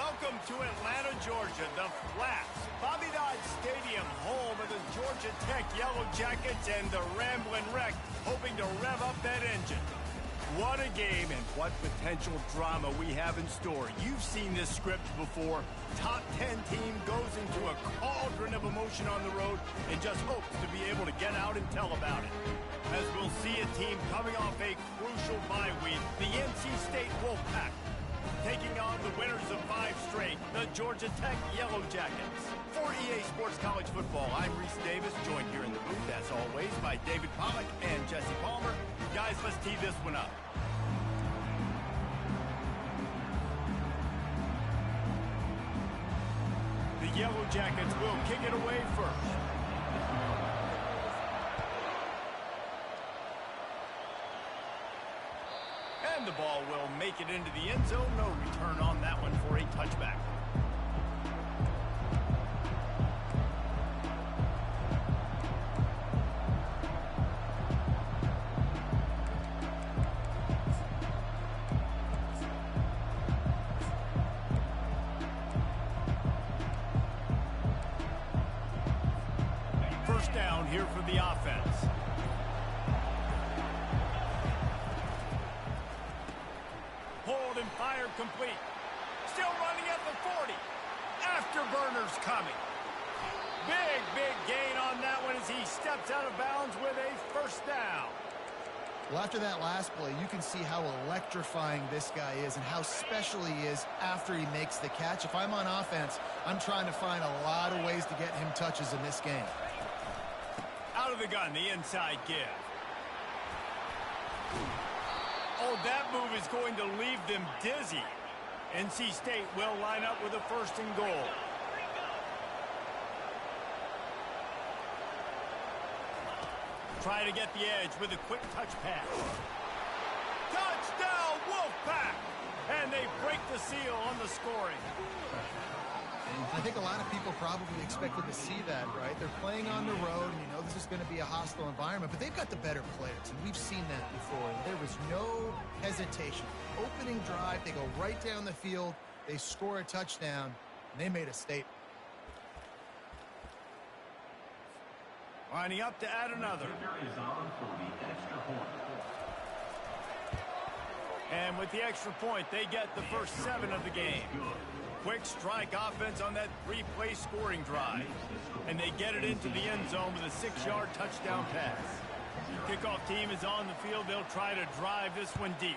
Welcome to Atlanta, Georgia, the Flats. Bobby Dodd Stadium, home of the Georgia Tech Yellow Jackets and the Ramblin' Wreck, hoping to rev up that engine. What a game and what potential drama we have in store. You've seen this script before. Top 10 team goes into a cauldron of emotion on the road and just hopes to be able to get out and tell about it. As we'll see a team coming off a crucial bye week, the NC State Wolfpack, taking on the winners of 5 straight, the Georgia Tech Yellow Jackets. For EA Sports College Football, I'm Reese Davis, joined here in the booth, as always, by David Pollack and Jesse Palmer. Guys, let's tee this one up. The Yellow Jackets will kick it away first. And the ball will make it into the end zone. No return on that one for a touchback. First down here for the offense. Hold and fire complete. Still running at the 40. Afterburners coming. Big gain on that one as he steps out of bounds with a first down. Well, after that last play, you can see how electrifying this guy is and how special he is after he makes the catch. If I'm on offense, I'm trying to find a lot of ways to get him touches in this game. Out of the gun, the inside give. Oh, that move is going to leave them dizzy. NC State will line up with a first and goal. Try to get the edge with a quick touch pass. Touchdown, Wolfpack! And they break the seal on the scoring. I think a lot of people probably expected to see that, right? They're playing on the road, and you know this is going to be a hostile environment, but they've got the better players, and we've seen that before. There was no hesitation. Opening drive, they go right down the field, they score a touchdown, and they made a statement. Lining up to add another. And with the extra point, they get the first 7 of the game. Quick strike offense on that 3-play scoring drive. And they get it into the end zone with a 6-yard touchdown pass. Kickoff team is on the field. They'll try to drive this one deep.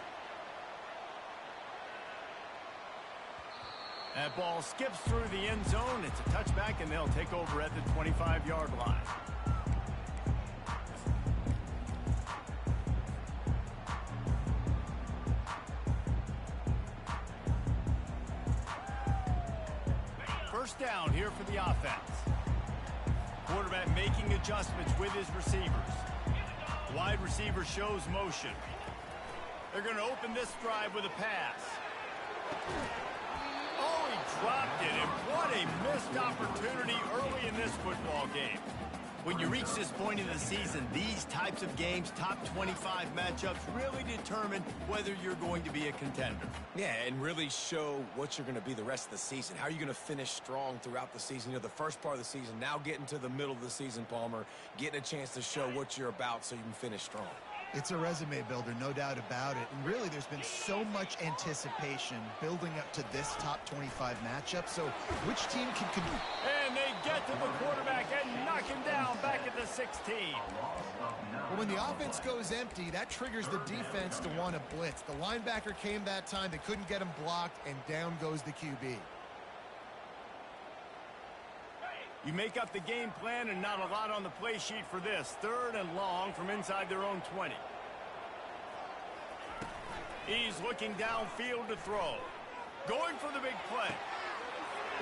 That ball skips through the end zone. It's a touchback, and they'll take over at the 25-yard line. First down here for the offense. Quarterback making adjustments with his receivers. Wide receiver shows motion. They're going to open this drive with a pass. Oh, he dropped it, and what a missed opportunity early in this football game. When you reach this point in the season, these types of games, top 25 matchups, really determine whether you're going to be a contender. Yeah, and really show what you're going to be the rest of the season. How are you going to finish strong throughout the season? You know, the first part of the season, now getting to the middle of the season, Palmer, getting a chance to show what you're about so you can finish strong. It's a resume builder, no doubt about it. And really, there's been so much anticipation building up to this top 25 matchup. So which team can... And they get to the quarterback and knock him down back at the 16. Well, when the offense goes empty, that triggers the defense to want to blitz. The linebacker came that time. They couldn't get him blocked, and down goes the QB. You make up the game plan and not a lot on the play sheet for this. 3rd and long from inside their own 20. He's looking downfield to throw. Going for the big play.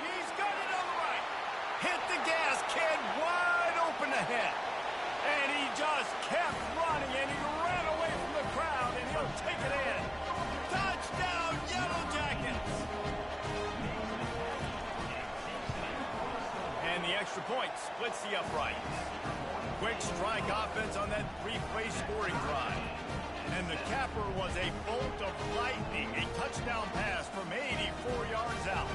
He's got it on the right. Hit the gas, kid, wide open ahead. And he just kept running, and he ran away from the crowd, and he'll take it in. Touchdown, Yellow Jackets. And the extra point splits the uprights. Quick strike offense on that 3-play scoring drive. And the capper was a bolt of lightning, a touchdown pass from 84 yards out.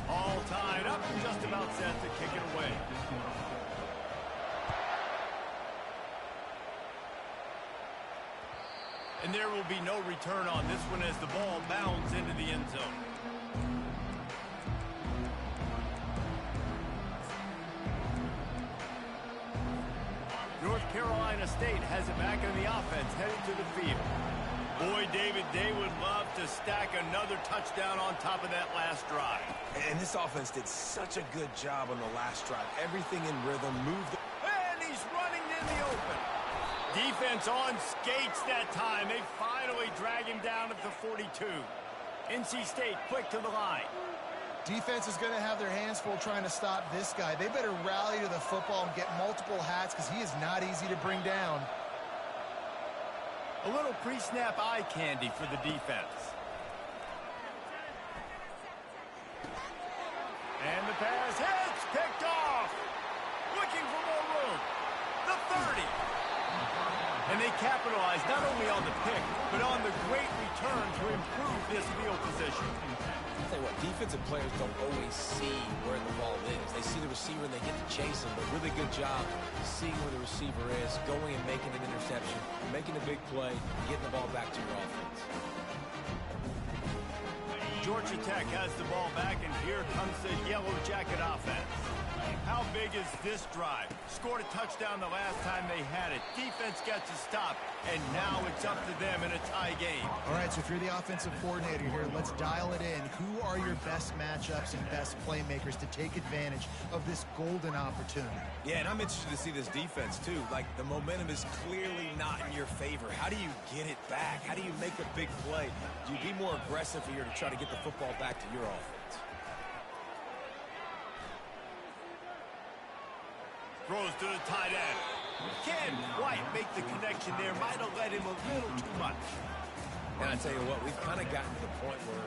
All tied up and just about set to kick it away. And there will be no return on this one as the ball bounds into the end zone. North Carolina State has it back in the offense, headed to the field. Boy, David, they would love to stack another touchdown on top of that last drive. And this offense did such a good job on the last drive. Everything in rhythm, moved. And he's running in the open. Defense on skates that time. They finally drag him down at the 42. NC State quick to the line. Defense is going to have their hands full trying to stop this guy. They better rally to the football and get multiple hats because he is not easy to bring down. A little pre-snap eye candy for the defense. And the pass hits, picked off. Looking for more room. The 30. And they capitalize not only on the pick, but on the great return to improve this field position. I'll tell you what, defensive players don't always see where the ball is. They see the receiver and they get to chase him, but really good job seeing where the receiver is, going and making an interception, making a big play, getting the ball back to your offense. Georgia Tech has the ball back, and here comes the Yellow Jacket offense. How big is this drive? Scored a touchdown the last time they had it. Defense gets a stop, and now it's up to them in a tie game. All right, so if you're the offensive coordinator here, let's dial it in. Who are your best matchups and best playmakers to take advantage of this golden opportunity? Yeah, and I'm interested to see this defense, too. Like, the momentum is clearly not in your favor. How do you get it back? How do you make a big play? Do you be more aggressive here to try to get the football back to your offense? Throws to the tight end. Can't quite make the connection there. Might have led him a little too much. And I tell you what, we've kind of gotten to the point where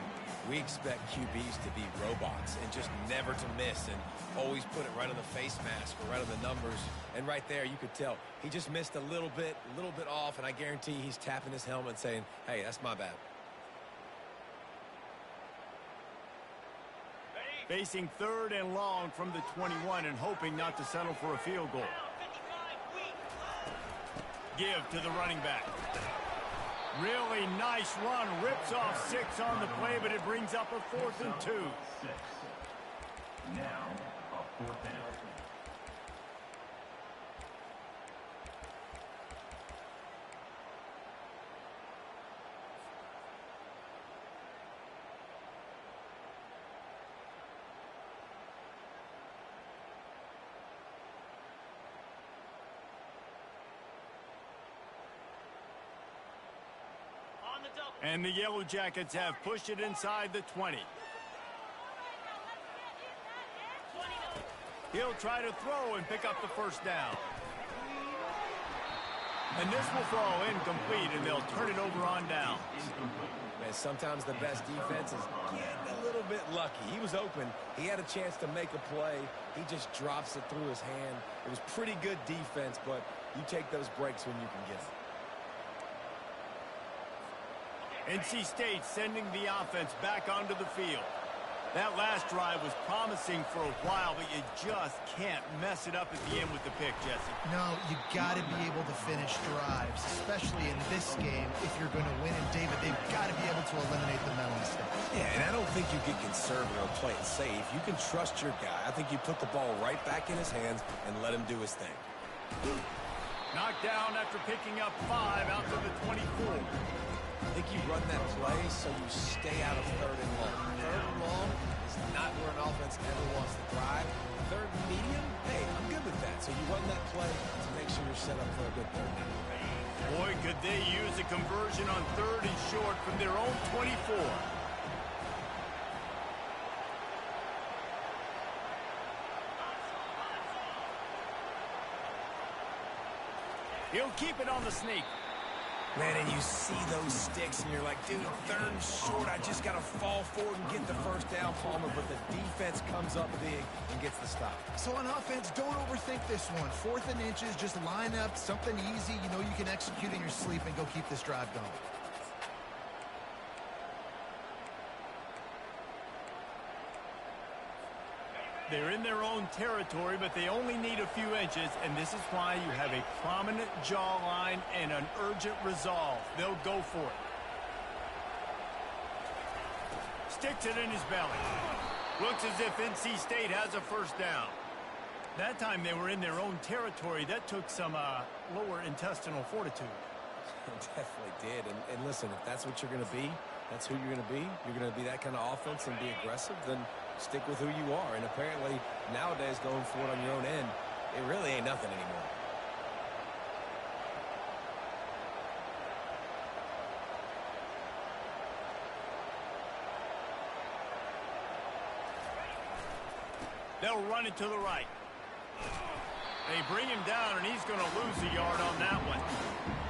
we expect QBs to be robots and just never to miss and always put it right on the face mask or right on the numbers. And right there, you could tell he just missed a little bit off, and I guarantee he's tapping his helmet saying, hey, that's my bad. Facing third and long from the 21 and hoping not to settle for a field goal. Give to the running back. Really nice run. Rips off 6 on the play, but it brings up a 4th and 2. Now, a 4th down. And the Yellow Jackets have pushed it inside the 20. He'll try to throw and pick up the first down. And this will fall incomplete, and they'll turn it over on down. Man, sometimes the best defense is getting a little bit lucky. He was open. He had a chance to make a play. He just drops it through his hand. It was pretty good defense, but you take those breaks when you can get it. NC State sending the offense back onto the field. That last drive was promising for a while, but you just can't mess it up at the end with the pick, Jesse. No, you got to be able to finish drives, especially in this game if you're going to win. And, David, they've got to be able to eliminate the mental mistakes. Yeah, and I don't think you get conservative or play it safe. You can trust your guy. I think you put the ball right back in his hands and let him do his thing. Knocked down after picking up 5 out to the 24. I think you run that play so you stay out of third and long. Third and long is not where an offense ever wants to drive. Third and medium, hey, I'm good with that. So you run that play to make sure you're set up for a good third down. Boy, could they use a conversion on 3rd and short from their own 24. He'll keep it on the sneak. Man, and you see those sticks, and you're like, dude, third and short. I just got to fall forward and get the first down, Palmer. But the defense comes up big and gets the stop. So on offense, don't overthink this one. 4th and inches, just line up something easy. You know you can execute in your sleep and go keep this drive going. They're in their own territory, but they only need a few inches, and this is why you have a prominent jawline and an urgent resolve. They'll go for it. Sticks it in his belly. Looks as if NC State has a first down. That time they were in their own territory. That took some lower intestinal fortitude. It definitely did. And listen, if that's what you're going to be, that's who you're going to be. You're going to be that kind of offense and be aggressive, then stick with who you are. And apparently, nowadays, going for it on your own end, it really ain't nothing anymore. They'll run it to the right. They bring him down, and he's going to lose a yard on that one.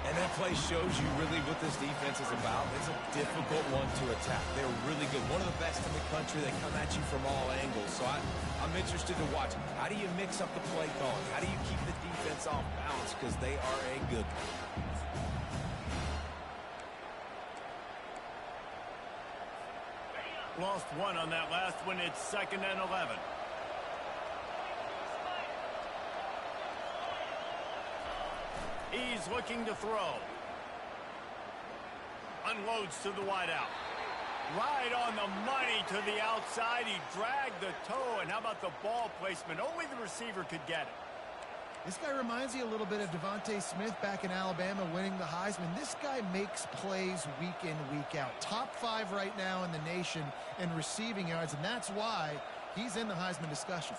And that play shows you really what this defense is about. It's a difficult one to attack. They're really good. One of the best in the country. They come at you from all angles. So I'm interested to watch. How do you mix up the play calling? How do you keep the defense off balance? Because they are a good one. Lost one on that last one. It's 2nd and 11. He's looking to throw. Unloads to the wideout. Right on the money to the outside. He dragged the toe. And how about the ball placement? Only the receiver could get it. This guy reminds you a little bit of Devontae Smith back in Alabama winning the Heisman. This guy makes plays week in, week out. Top 5 right now in the nation in receiving yards, and that's why he's in the Heisman discussion.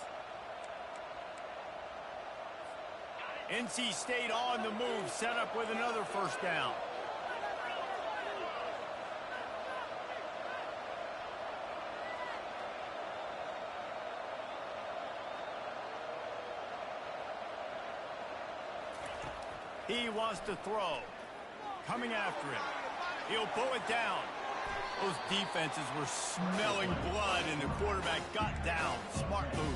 NC State on the move, set up with another first down. He wants to throw. Coming after him. He'll pull it down. Those defenses were smelling blood, and the quarterback got down. Smart move.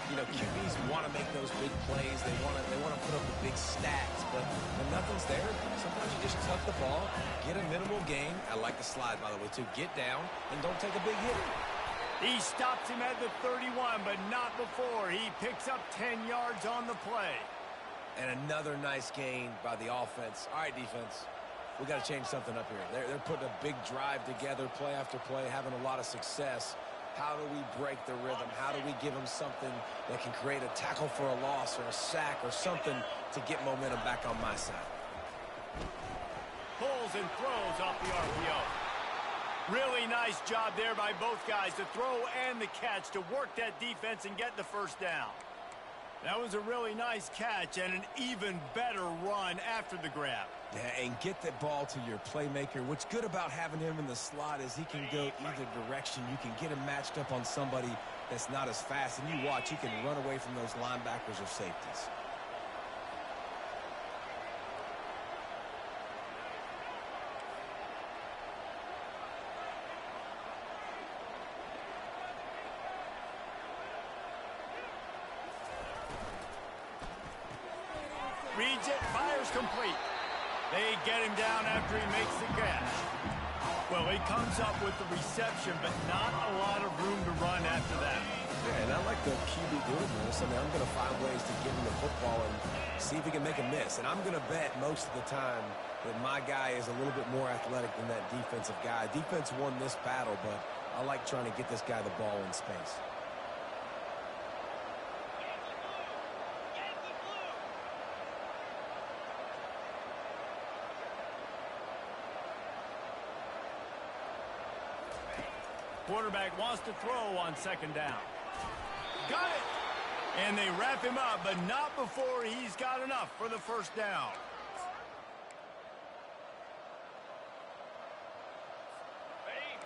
You know, QBs want to make those big plays. They want to put up the big stats, but when nothing's there, sometimes you just tuck the ball, get a minimal gain. I like the slide, by the way, too. Get down and don't take a big hit. He stops him at the 31, but not before. He picks up 10 yards on the play. And another nice gain by the offense. All right, defense, we got to change something up here. They're putting a big drive together, play after play, having a lot of success. How do we break the rhythm? How do we give them something that can create a tackle for a loss or a sack or something to get momentum back on my side? Pulls and throws off the RPO. Really nice job there by both guys, the throw and the catch, to work that defense and get the first down. That was a really nice catch and an even better run after the grab. Yeah, and get that ball to your playmaker. What's good about having him in the slot is he can go either direction. You can get him matched up on somebody that's not as fast, and you watch, he can run away from those linebackers or safeties. Reads it, fires complete. They get him down after he makes the catch. Well, he comes up with the reception, but not a lot of room to run after that. Yeah, and I like the QB doing this. I mean, I'm going to find ways to give him the football and see if he can make a miss. And I'm going to bet most of the time that my guy is a little bit more athletic than that defensive guy. Defense won this battle, but I like trying to get this guy the ball in space. Quarterback wants to throw on second down. Got it! And they wrap him up, but not before he's got enough for the first down.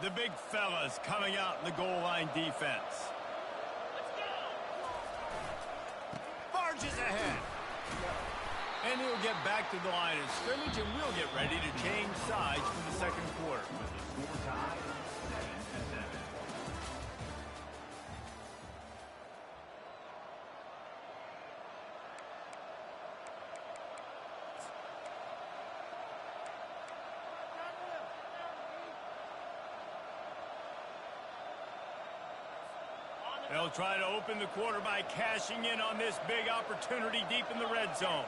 The big fellas coming out in the goal line defense. Barges ahead. And he'll get back to the line of scrimmage, and we'll get ready to change sides for the second quarter. With the score tied 7-7. They'll try to open the quarter by cashing in on this big opportunity deep in the red zone.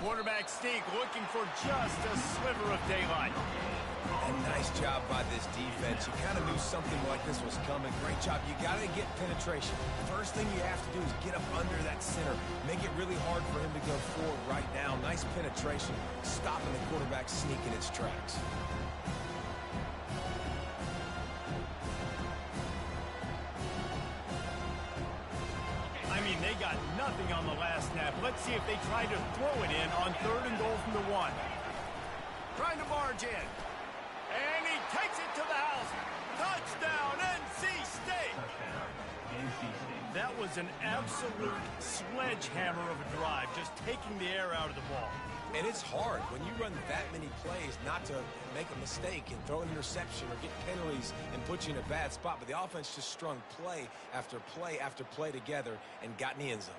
Quarterback sneak looking for just a sliver of daylight. And nice job by this defense. You kind of knew something like this was coming. Great job. You got to get penetration. First thing you have to do is get up under that center. Make it really hard for him to go forward right now. Nice penetration, stopping the quarterback sneak in its tracks. They got nothing on the last snap. Let's see if they try to throw it in on 3rd and goal from the 1. Trying to barge in. And he takes it to the house. Touchdown, NC State. Touchdown, NC State. That was an absolute sledgehammer of a drive, just taking the air out of the ball. And it's hard when you run that many plays not to make a mistake and throw an interception or get penalties and put you in a bad spot. But the offense just strung play after play after play together and got in the end zone.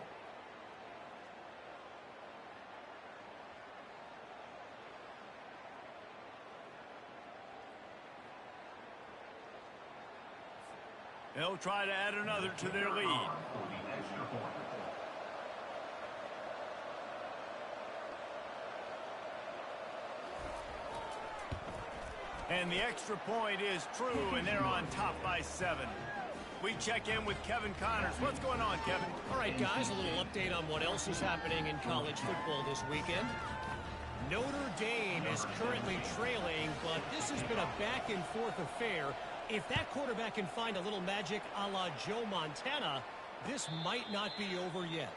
They'll try to add another to their lead. For the extra point. And the extra point is true, and they're on top by 7. We check in with Kevin Connors. What's going on, Kevin? All right, guys, a little update on what else is happening in college football this weekend. Notre Dame is currently trailing, but this has been a back-and-forth affair. If that quarterback can find a little magic a la Joe Montana, this might not be over yet.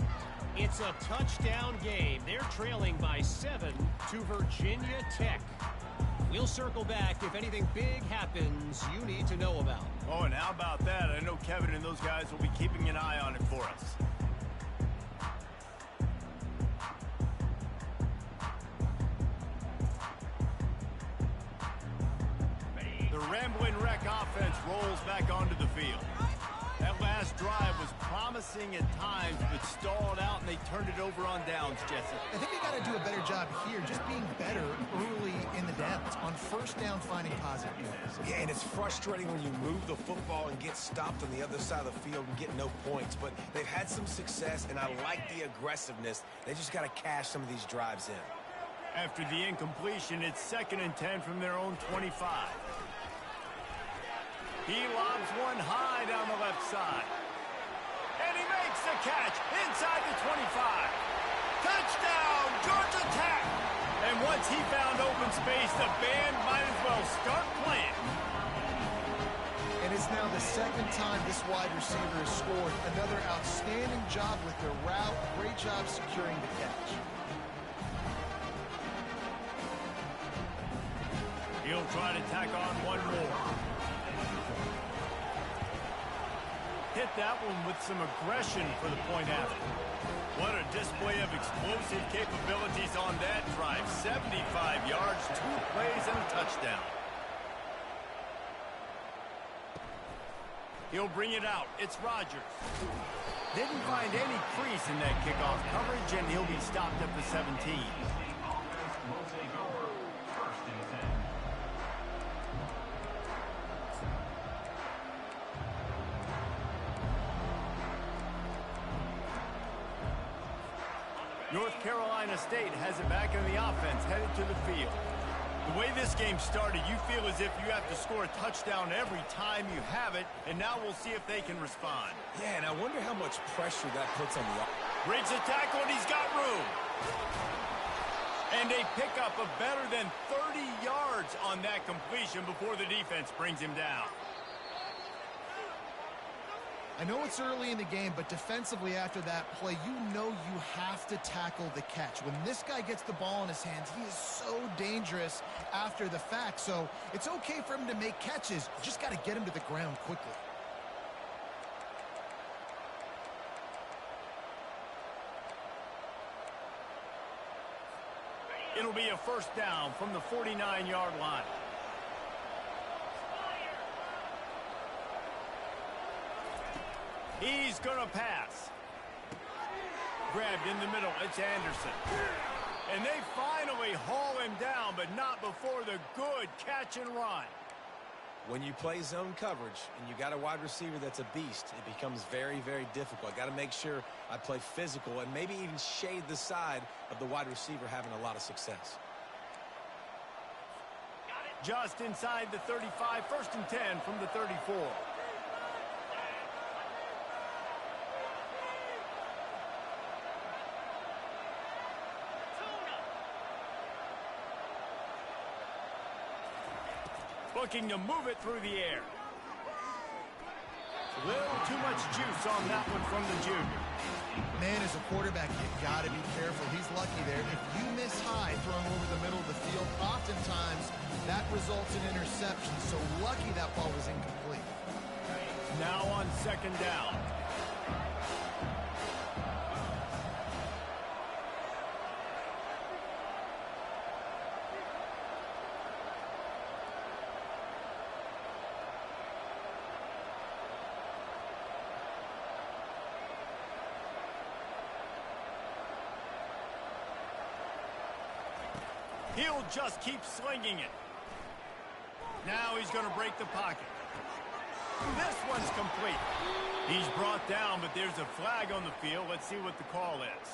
It's a touchdown game. They're trailing by 7 to Virginia Tech. We'll circle back if anything big happens you need to know about. Oh, and how about that? I know Kevin and those guys will be keeping an eye on it for us. The Rambling Wreck offense rolls back onto the field. That last drive was promising at times, but stalled out, and they turned it over on downs, Jesse. I think they got to do a better job here, just being better early in the downs, on first down finding positive yards. Yeah, and it's frustrating when you move the football and get stopped on the other side of the field and get no points. But they've had some success, and I like the aggressiveness. They just got to cash some of these drives in. After the incompletion, it's 2nd and 10 from their own 25. He lobs one high down the left side. And he makes the catch inside the 25. Touchdown, Georgia Tech! And once he found open space, the band might as well start playing. And it's now the 2nd time this wide receiver has scored. Another outstanding job with their route. Great job securing the catch. He'll try to tack on one more. Hit that one with some aggression for the point after. What a display of explosive capabilities on that drive. 75 yards, 2 plays, and a touchdown. He'll bring it out. It's Rodgers. Didn't find any crease in that kickoff coverage, and he'll be stopped at the 17. Offense will take over 1st and 10. North Carolina State has it back in the offense, headed to the field. The way this game started, you feel as if you have to score a touchdown every time you have it, and now we'll see if they can respond. Yeah, and I wonder how much pressure that puts on the offense. Breaks a tackle, and he's got room. And they pick up a better than 30 yards on that completion before the defense brings him down. I know it's early in the game, but defensively after that play, you know you have to tackle the catch. When this guy gets the ball in his hands, he is so dangerous after the fact. So it's okay for him to make catches. You just got to get him to the ground quickly. It'll be a first down from the 49-yard line. He's going to pass. Grabbed in the middle. It's Anderson. And they finally haul him down, but not before the good catch and run. When you play zone coverage and you got a wide receiver that's a beast, it becomes very, very difficult. I got to make sure I play physical and maybe even shade the side of the wide receiver having a lot of success. Just inside the 35, first and 10 from the 34. Looking to move it through the air. A little too much juice on that one from the junior. Man, as a quarterback, you got to be careful. He's lucky there. If you miss high throwing over the middle of the field, oftentimes that results in interception. So lucky that ball was incomplete. Now on second down. He'll just keep slinging it. Now he's going to break the pocket. This one's complete. He's brought down, but there's a flag on the field. Let's see what the call is.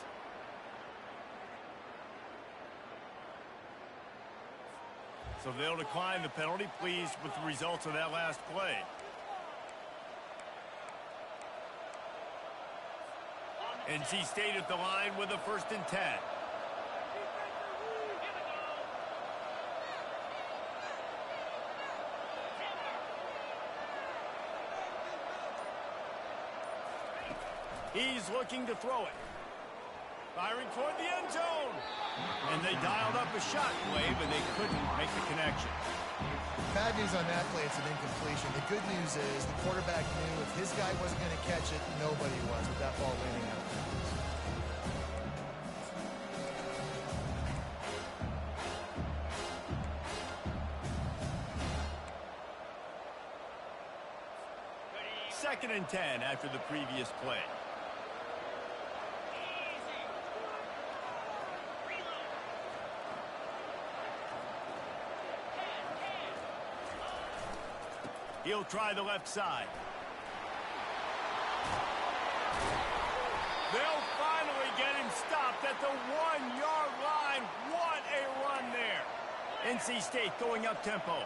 So they'll decline the penalty. Pleased with the results of that last play. NC State at the line with a first and 10. He's looking to throw it. Firing toward the end zone. And they dialed up a shot play, but they couldn't make the connection. Bad news on that play, it's an incompletion. The good news is the quarterback knew if his guy wasn't going to catch it, nobody was with that ball landing out of bounds. Second and 10 after the previous play. He'll try the left side. They'll finally get him stopped at the 1-yard line. What a run there. NC State going up tempo.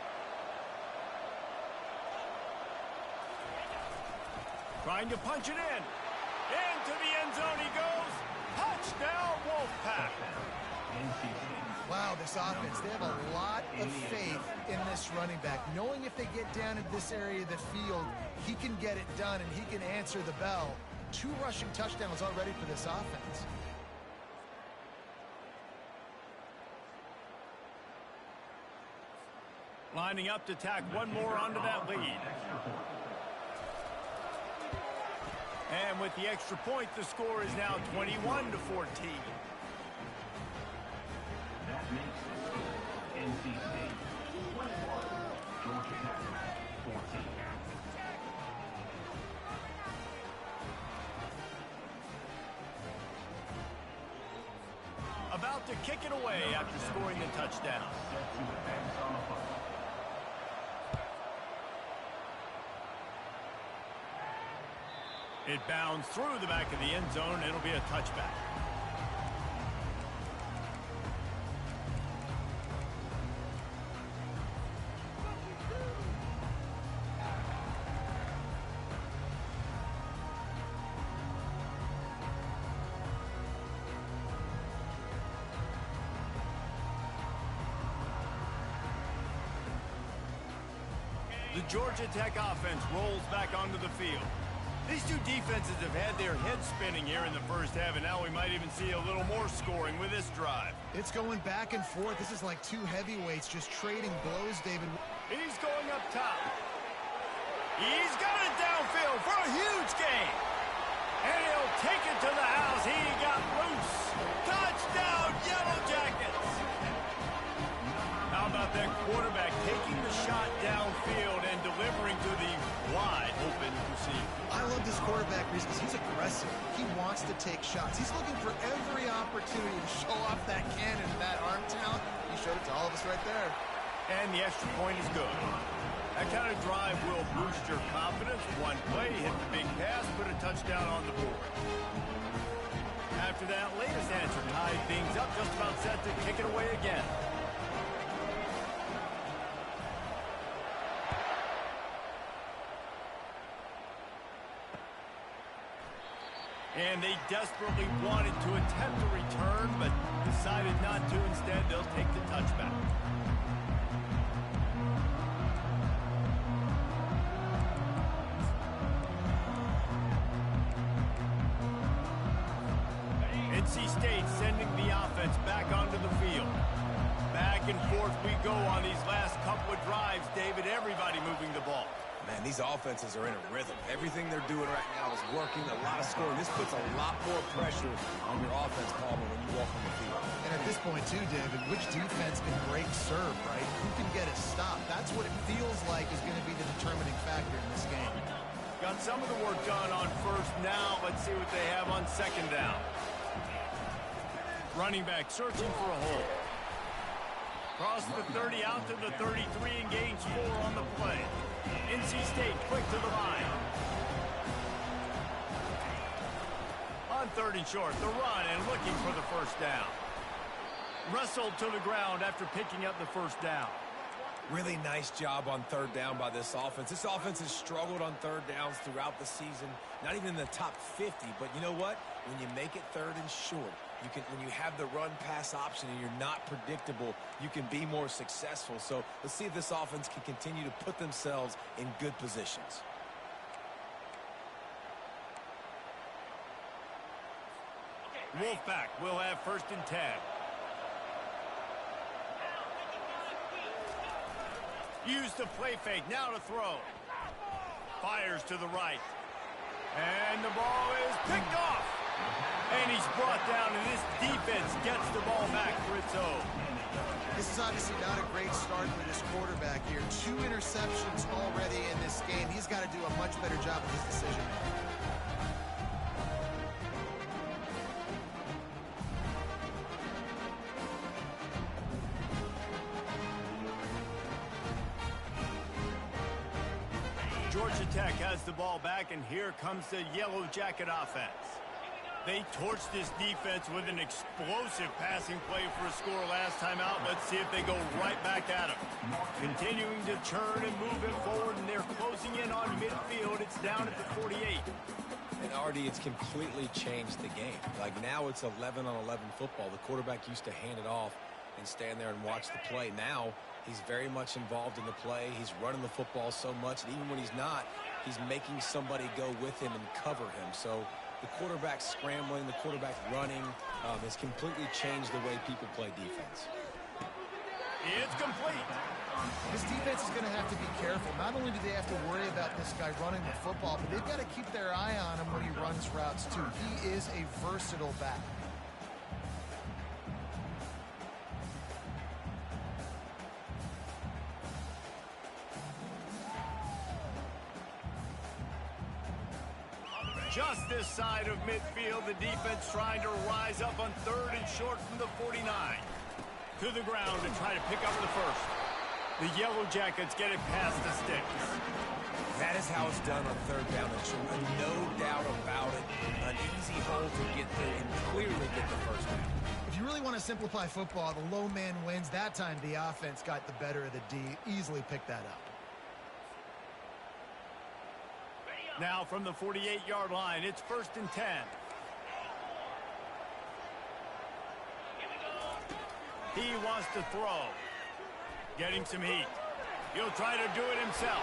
Trying to punch it in. Into the end zone he goes. Touchdown, Wolfpack. Wow, this offense, they have a lot of faith in this running back. Knowing if they get down in this area of the field, he can get it done and he can answer the bell. 2 rushing touchdowns already for this offense. Lining up to tack one more onto that lead. And with the extra point, the score is now 21-14. That makes it NC State 21, Georgia Tech 14. About to kick it away after scoring the touchdown. Set to advance on the punt. It bounds through the back of the end zone. It'll be a touchback. The Georgia Tech offense rolls back onto the field. These two defenses have had their heads spinning here in the first half, and now we might even see a little more scoring with this drive. It's going back and forth. This is like 2 heavyweights just trading blows, David. He's going up top. He's got it downfield for a huge gain. And he'll take it to the house. He got loose. Touchdown, Yellow Jackets. that quarterback taking the shot downfield and delivering to the wide open receiver. I love this quarterback because he's aggressive. He wants to take shots. He's looking for every opportunity to show off that cannon, that arm talent. He showed it to all of us right there. And the extra point is good. That kind of drive will boost your confidence. One play, hit the big pass, put a touchdown on the board. After that latest answer tied things up, just about set to kick it away again. And they desperately wanted to attempt a return, but decided not to. Instead, they'll take the touchback. Ncaa State sending the offense back onto the field. Back and forth we go on these last couple of drives, David. Everybody moving the ball. Man, these offenses are in a rhythm. Everything they're doing right now is working. A lot of scoring. This puts a lot more pressure on your offense, Palmer, when you walk on the field. And at this point, too, David, which defense can break serve, right? Who can get a stop? That's what it feels like is going to be the determining factor in this game. Got some of the work done on first. Now let's see what they have on second down. Running back searching for a hole. Cross the 30 out to the 33 and gains 4 on the play. Ncaa State quick to the line. On third and short, the run and looking for the first down. Wrestled to the ground after picking up the first down. Really nice job on third down by this offense. This offense has struggled on third downs throughout the season. Not even in the top 50, but you know what? When you make it third and short, when you have the run-pass option and you're not predictable, you can be more successful. So let's see if this offense can continue to put themselves in good positions. Wolfpack will have first and 10. Use the play fake, now to throw. Fires to the right. And the ball is picked off. And he's brought down, and this defense gets the ball back for its own. This is obviously not a great start for this quarterback here. 2 interceptions already in this game. He's got to do a much better job with his decision. Georgia Tech has the ball back, and here comes the Yellow Jacket offense. They torched this defense with an explosive passing play for a score last time out. Let's see if they go right back at him. Continuing to churn and move it forward, and they're closing in on midfield. It's down at the 48. And Artie, it's completely changed the game. Like now it's 11-on-11 football. The quarterback used to hand it off and stand there and watch the play. Now he's very much involved in the play. He's running the football so much, and even when he's not, he's making somebody go with him and cover him. So the quarterback scrambling, the quarterback running has completely changed the way people play defense. It's complete. This defense is going to have to be careful. Not only do they have to worry about this guy running the football, but they've got to keep their eye on him when he runs routes too. He is a versatile back. Just this side of midfield, the defense trying to rise up on third and short from the 49. To the ground to try to pick up the first. The Yellow Jackets get it past the sticks. That is how it's done on third down and short. No doubt about it. An easy hole to get through and clearly get the first down. If you really want to simplify football, the low man wins. That time the offense got the better of the D. Easily picked that up. Now from the 48-yard line, it's first and 10. He wants to throw. Getting some heat. He'll try to do it himself.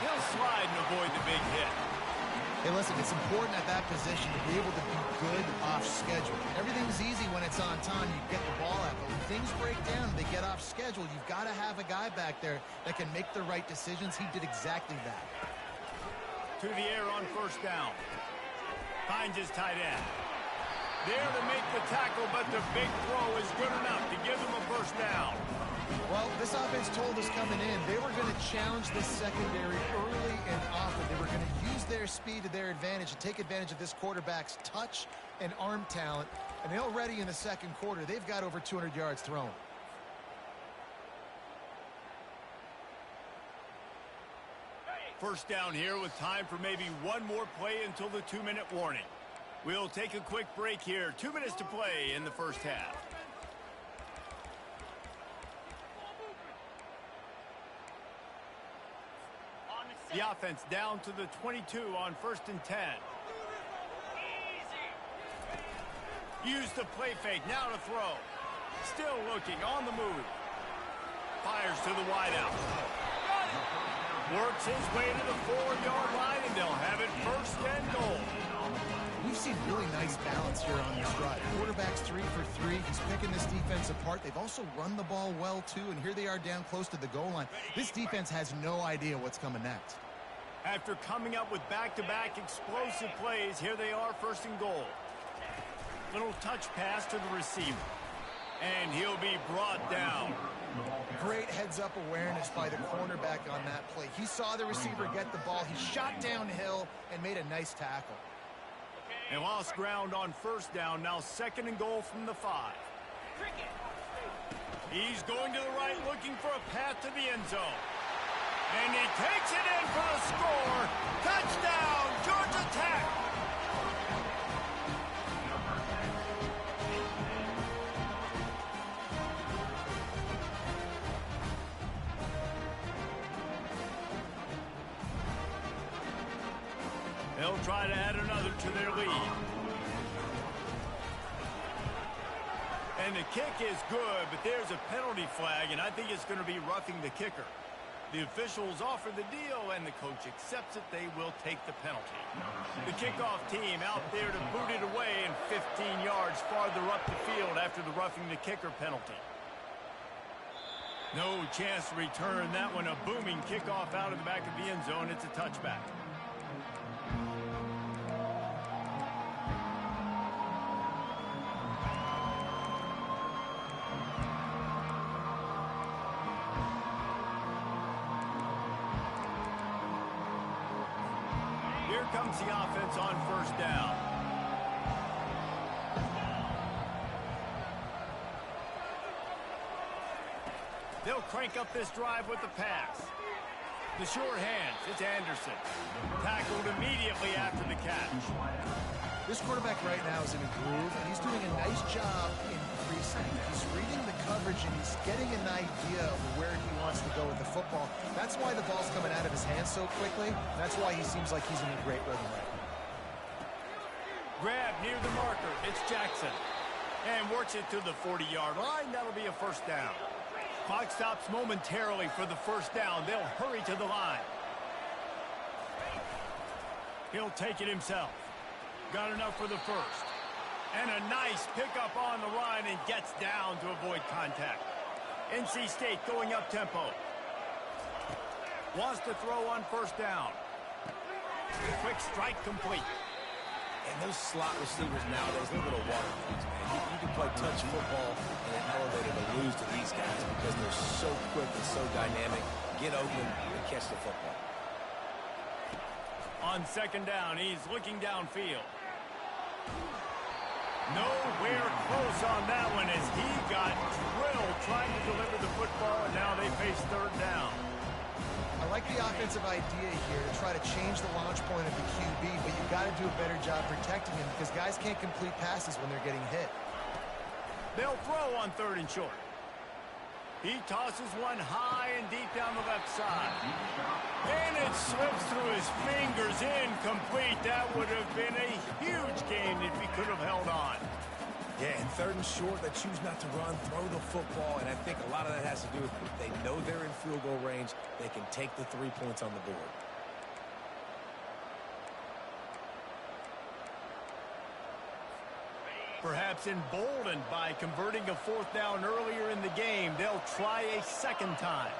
He'll slide and avoid the big hit. Hey, listen, it's important at that position to be able to be good off schedule. Everything's easy when it's on time. You get the ball out. But when things break down and they get off schedule, you've got to have a guy back there that can make the right decisions. He did exactly that. To the air on first down. Finds his tight end. There to make the tackle, but the big throw is good enough to give him a first down. Well, this offense told us coming in they were going to challenge this secondary early and often. They were going to use their speed to their advantage and take advantage of this quarterback's touch and arm talent. And already in the second quarter, they've got over 200 yards thrown. First down here with time for maybe one more play until the 2-minute warning. We'll take a quick break here. 2 minutes to play in the first half. The offense down to the 22 on 1st and 10. Use the play fake, now to throw. Still looking, on the move. Fires to the wideout. Works his way to the 4-yard line, and they'll have it 1st and goal. We've seen really nice balance here on this drive. Quarterback's 3 for 3. He's picking this defense apart. They've also run the ball well, too, and here they are down close to the goal line. This defense has no idea what's coming next. After coming up with back-to-back explosive plays, here they are 1st and goal. Little touch pass to the receiver. And he'll be brought down. Great heads-up awareness by the cornerback on that play. He saw the receiver get the ball. He shot downhill and made a nice tackle. They lost ground on 1st down. Now 2nd and goal from the 5. He's going to the right, looking for a path to the end zone. And he takes it in for the score. Touchdown, Georgia Tech. They'll try to add another to their lead. And the kick is good, but there's a penalty flag, and I think it's going to be roughing the kicker. The officials offer the deal, and the coach accepts it. They will take the penalty. The kickoff team out there to boot it away, and 15 yards farther up the field after the roughing the kicker penalty. No chance to return that one. A booming kickoff out of the back of the end zone. It's a touchback. Here comes the offense on 1st down. They'll crank up this drive with the pass. The short hands, it's Anderson. Tackled immediately after the catch. This quarterback right now is in a groove, and he's doing a nice job increasing. He's reading the coverage, and he's getting an idea of where he wants to go with the football. That's why the ball's coming out of his hands so quickly. That's why he seems like he's in a great rhythm right now. Grab near the marker. It's Jackson. And works it to the 40-yard line. That'll be a 1st down. Clock stops momentarily for the 1st down. They'll hurry to the line. He'll take it himself. Got enough for the 1st. And a nice pickup on the line and gets down to avoid contact. NC State going up tempo. Wants to throw on 1st down. Quick strike complete. And those slot receivers nowadays, they're little water kids, man. You can play touch football in an elevator to lose to these guys because they're so quick and so dynamic. Get open and catch the football. On 2nd down, he's looking downfield. Nowhere close on that one as he got drilled trying to deliver the football, and now they face 3rd down. I like the offensive idea here to try to change the launch point of the QB, but you've got to do a better job protecting him because guys can't complete passes when they're getting hit. They'll throw on 3rd and short. He tosses one high and deep down the left side. And it slips through his fingers, incomplete. That would have been a huge gain if he could have held on. Yeah, and 3rd and short, they choose not to run, throw the football, and I think a lot of that has to do with they know they're in field goal range. They can take the 3 points on the board. Perhaps emboldened by converting a 4th down earlier in the game, they'll try a 2nd time.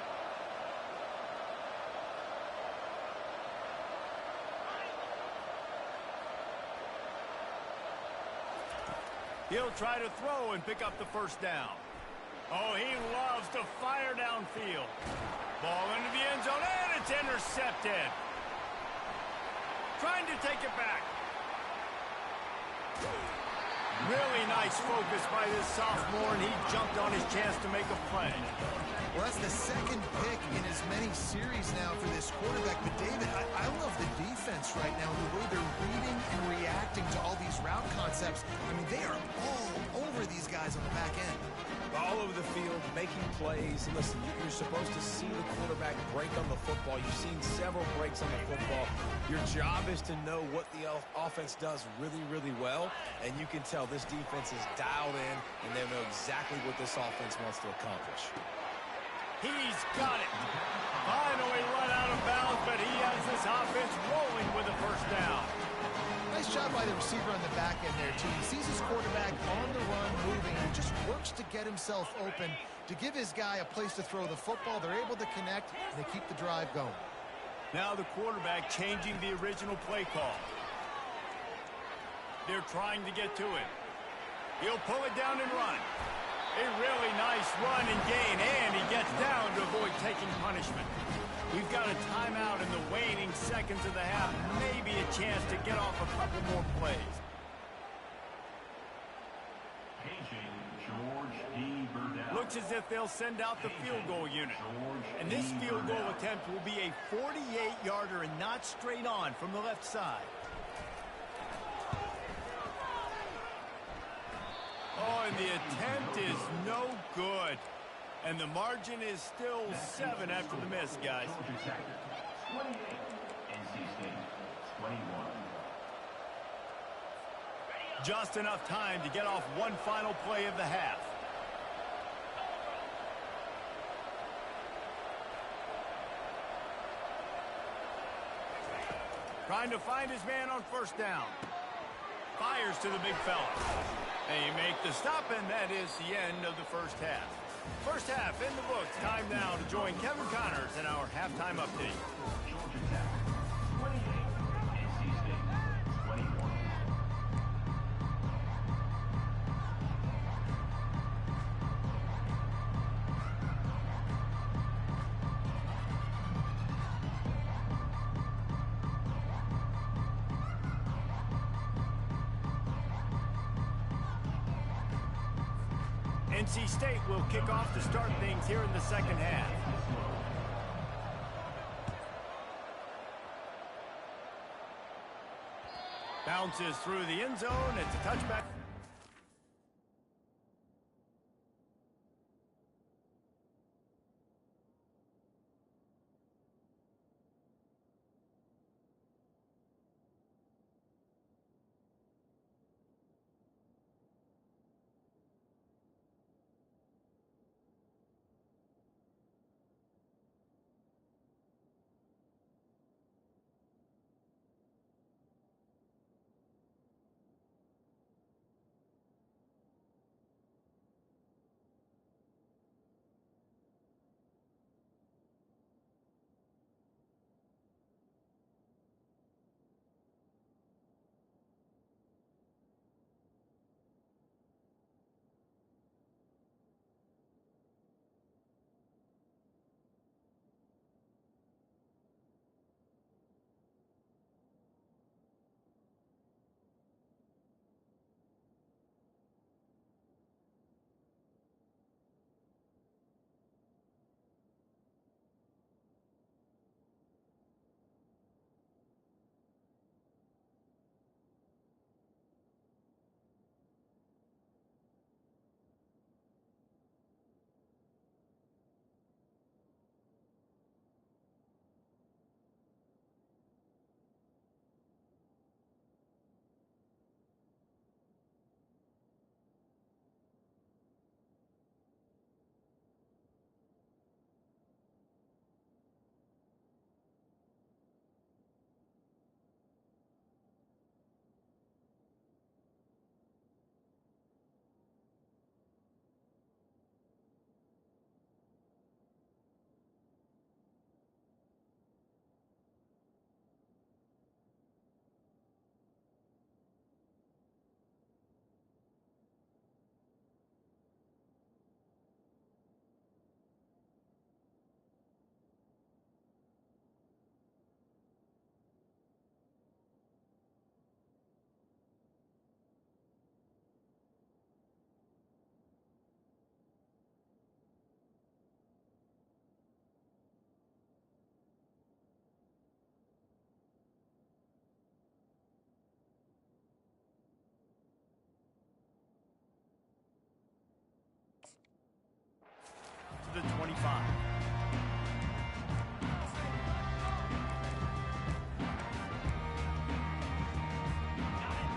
He'll try to throw and pick up the 1st down. Oh, he loves to fire downfield. Ball into the end zone, and it's intercepted. Trying to take it back. Really nice focus by this sophomore, and he jumped on his chance to make a play. Well, that's the second pick in as many series now for this quarterback. But, David, I love the defense right now, the way they're reading and reacting to all these route concepts. I mean, they are all over these guys on the back end. All over the field, making plays. And listen, you're supposed to see the quarterback break on the football. You've seen several breaks on the football. Your job is to know what the offense does really, really well. And you can tell this defense is dialed in, and they know exactly what this offense wants to accomplish. He's got it. Finally run out of bounds, but he has this offense rolling with a first down. Nice job by the receiver on the back end there, too. He sees his quarterback on the run moving and just works to get himself open to give his guy a place to throw the football. They're able to connect, and they keep the drive going. Now the quarterback changing the original play call. They're trying to get to it. He'll pull it down and run. A really nice run and gain, and he gets down to avoid taking punishment. We've got a timeout in the waning seconds of the half. Maybe a chance to get off a couple more plays. Looks as if they'll send out the field goal unit. And this field goal attempt will be a 48-yarder and not straight on from the left side. Oh, and the attempt is no good. And the margin is still 7 after the miss, guys. 28, NC State, 21. Just enough time to get off one final play of the half. Trying to find his man on first down. Fires to the big fella. They make the stop, and that is the end of the first half. First half in the books. Time now to join Kevin Connors in our halftime update. Georgia Tech, 28, NC State, 21. NC State will kick off to start things here in the second half. Bounces through the end zone. It's a touchback.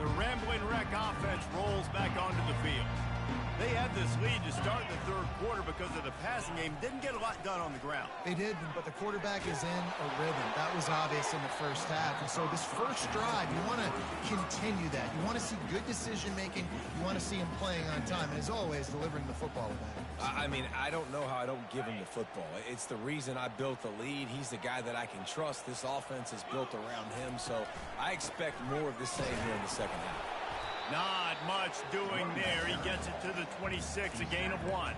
The Rambling Wreck offense rolls back onto the field. They had this lead to start the third quarter because of the passing game. Didn't get a lot done on the ground. They did, but the quarterback is in a rhythm. That was obvious in the first half. And so this first drive, you want to continue that. You want to see good decision-making. You want to see him playing on time. And as always, delivering the football with that. I mean, I don't know how I don't give him the football. It's the reason I built the lead. He's the guy that I can trust. This offense is built around him, so I expect more of the same here in the second half. Not much doing there. He gets it to the 26, a gain of 1.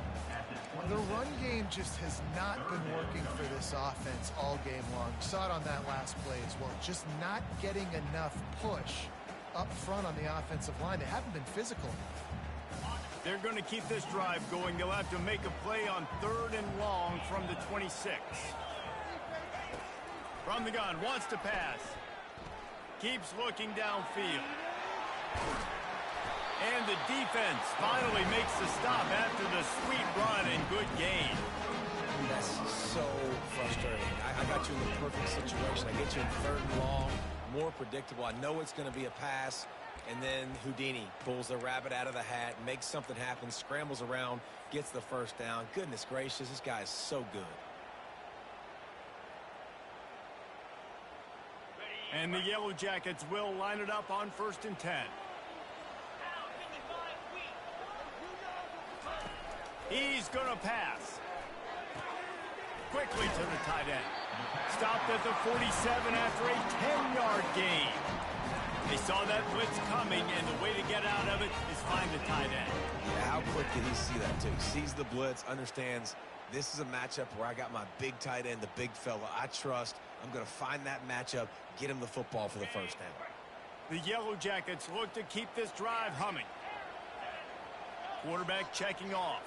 The run game just has not been working for this offense all game long. You saw it on that last play as well. Just not getting enough push up front on the offensive line. They haven't been physical enough. They're going to keep this drive going. They'll have to make a play on 3rd and long from the 26. From the gun, wants to pass. Keeps looking downfield. And the defense finally makes the stop after the sweet run and good gain. That's so frustrating. I got you in the perfect situation. I get you in 3rd and long, more predictable. I know it's going to be a pass, and then Houdini pulls the rabbit out of the hat, makes something happen, scrambles around, gets the first down. Goodness gracious, this guy is so good. And the Yellow Jackets will line it up on 1st and 10. He's going to pass. Quickly to the tight end. Stopped at the 47 after a 10-yard gain. They saw that blitz coming, and the way to get out of it is find the tight end. Yeah, how quick did he see that, too? Sees the blitz, understands this is a matchup where I got my big tight end, the big fella I trust. I'm going to find that matchup, get him the football for the first down. The Yellow Jackets look to keep this drive humming. Quarterback checking off.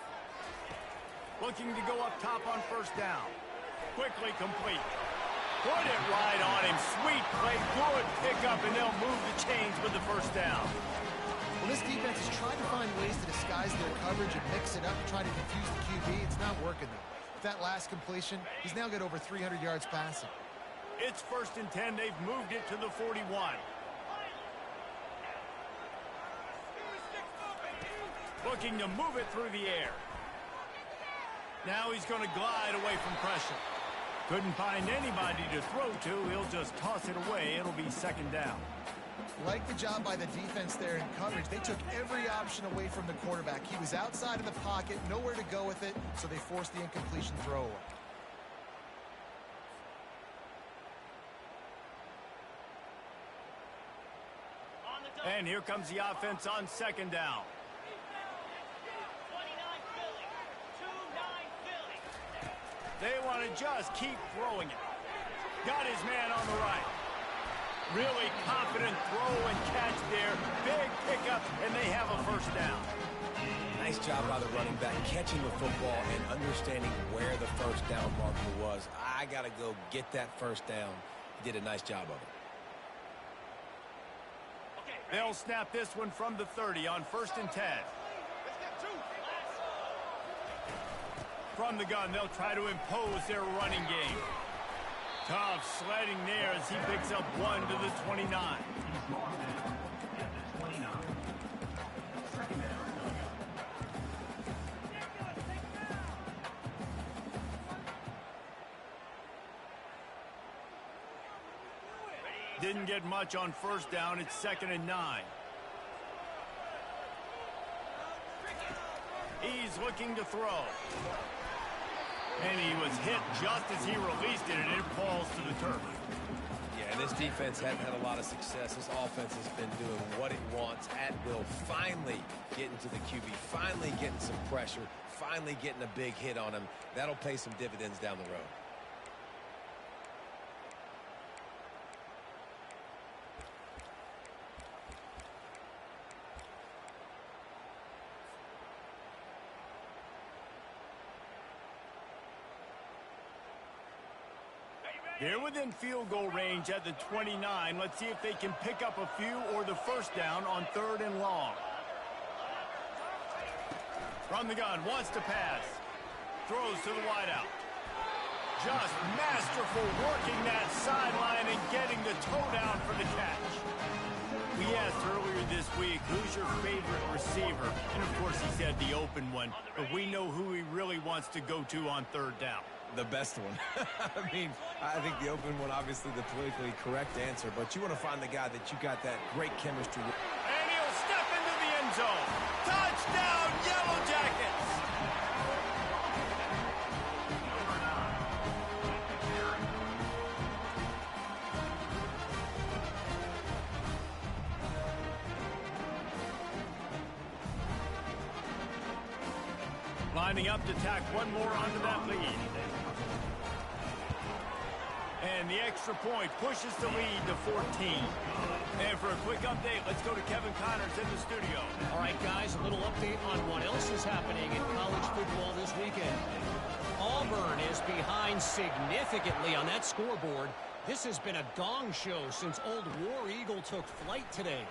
Looking to go up top on 1st down. Quickly complete. Put it right on him. Sweet play. Good pickup, and they'll move the chains with the first down. Well, this defense is trying to find ways to disguise their coverage and mix it up, trying to confuse the QB. It's not working, though. With that last completion, he's now got over 300 yards passing. It's 1st and 10. They've moved it to the 41. Looking to move it through the air. Now he's going to glide away from pressure. Couldn't find anybody to throw to. He'll just toss it away. It'll be 2nd down. Like the job by the defense there in coverage. They took every option away from the quarterback. He was outside of the pocket, nowhere to go with it, so they forced the incompletion throwaway. And here comes the offense on 2nd down. They want to just keep throwing it. Got his man on the right. Really confident throw and catch there. Big pickup, and they have a 1st down. Nice job by the running back, catching the football and understanding where the 1st down marker was. I got to go get that 1st down. He did a nice job of it. They'll snap this one from the 30 on 1st and 10. From the gun, they'll try to impose their running game. Tough sledding there as he picks up 1 to the 29. Didn't get much on 1st down. It's 2nd and 9. He's looking to throw. And he was hit just as he released it, and it falls to the turf. Yeah, and this defense hasn't had a lot of success. This offense has been doing what it wants at will. Finally getting to the QB, finally getting some pressure, finally getting a big hit on him. That'll pay some dividends down the road. They're within field goal range at the 29. Let's see if they can pick up a few or the 1st down on 3rd and long. From the gun, wants to pass. Throws to the wideout. Just masterful working that sideline and getting the toe down for the catch. We asked earlier this week, who's your favorite receiver? And of course he said the open one, but we know who he really wants to go to on third down. The best one. I mean, I think the open one, obviously the politically correct answer, but you want to find the guy that you got that great chemistry with. And he'll step into the end zone. Touchdown, Yellow Jackets! Lining up to tack one more onto that lead. And the extra point pushes the lead to 14. And for a quick update, let's go to Kevin Connors in the studio. All right, guys, a little update on what else is happening in college football this weekend. Auburn is behind significantly on that scoreboard. This has been a gong show since old War Eagle took flight today.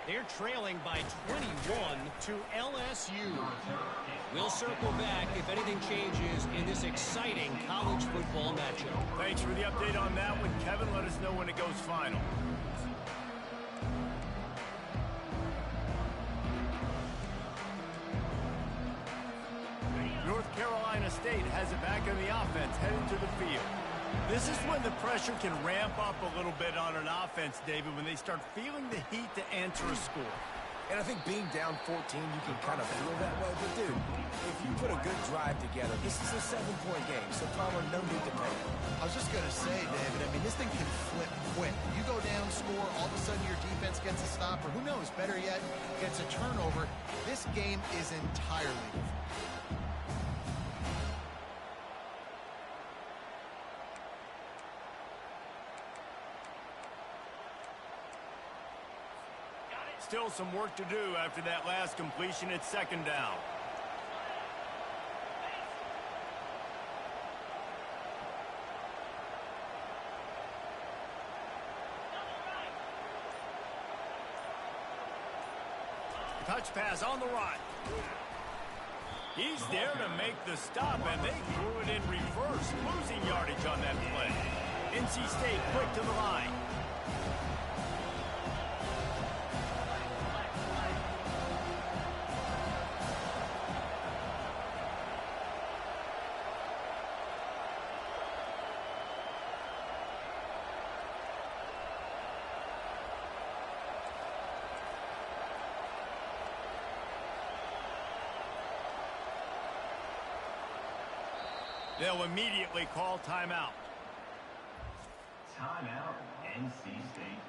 They're trailing by 21 to LSU. We'll circle back if anything changes in this exciting college football matchup. Thanks for the update on that one, Kevin. Let us know when it goes final. North Carolina State has it back in the offense, heading to the field. This is when the pressure can ramp up a little bit on an offense, David, when they start feeling the heat to answer a score. And I think being down 14, you can kind of feel that way. But, dude, if you put a good drive together, this is a 7-point game, so Palmer, no need to panic. I was just going to say, David, I mean, this thing can flip quick. You go down, score, all of a sudden your defense gets a stop, or who knows, better yet, gets a turnover. This game is entirely different. Still some work to do after that last completion at second down. Touch pass on the right. He's there to make the stop, and they threw it in reverse, losing yardage on that play. NC State quick to the line. They'll immediately call timeout. Timeout, NC State.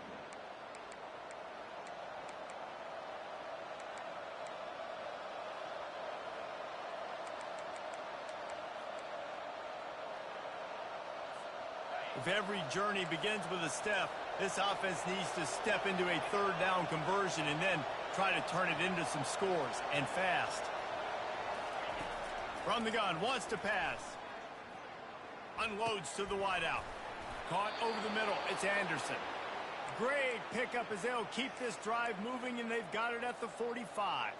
If every journey begins with a step, this offense needs to step into a third down conversion and then try to turn it into some scores, and fast. From the gun, wants to pass. Unloads to the wideout. Caught over the middle. It's Anderson. Great pickup as they'll keep this drive moving, and they've got it at the 45.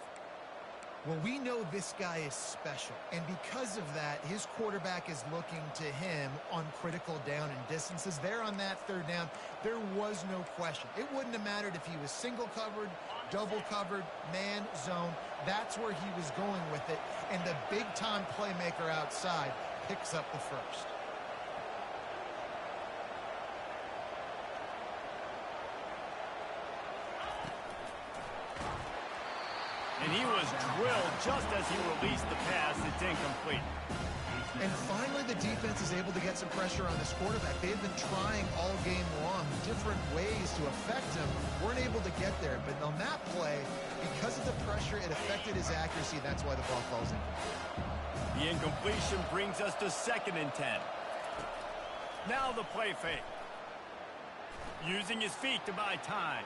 Well, we know this guy is special, and because of that, his quarterback is looking to him on critical down and distances. There on that third down, there was no question. It wouldn't have mattered if he was single covered, double covered, man, zone. That's where he was going with it, and the big-time playmaker outside picks up the first. And he was drilled just as he released the pass. It's incomplete. And finally, the defense is able to get some pressure on this quarterback. They've been trying all game long different ways to affect him. Weren't able to get there. But on that play, because of the pressure, it affected his accuracy. That's why the ball falls in. The incompletion brings us to 2nd and 10. Now the play fake. Using his feet to buy time.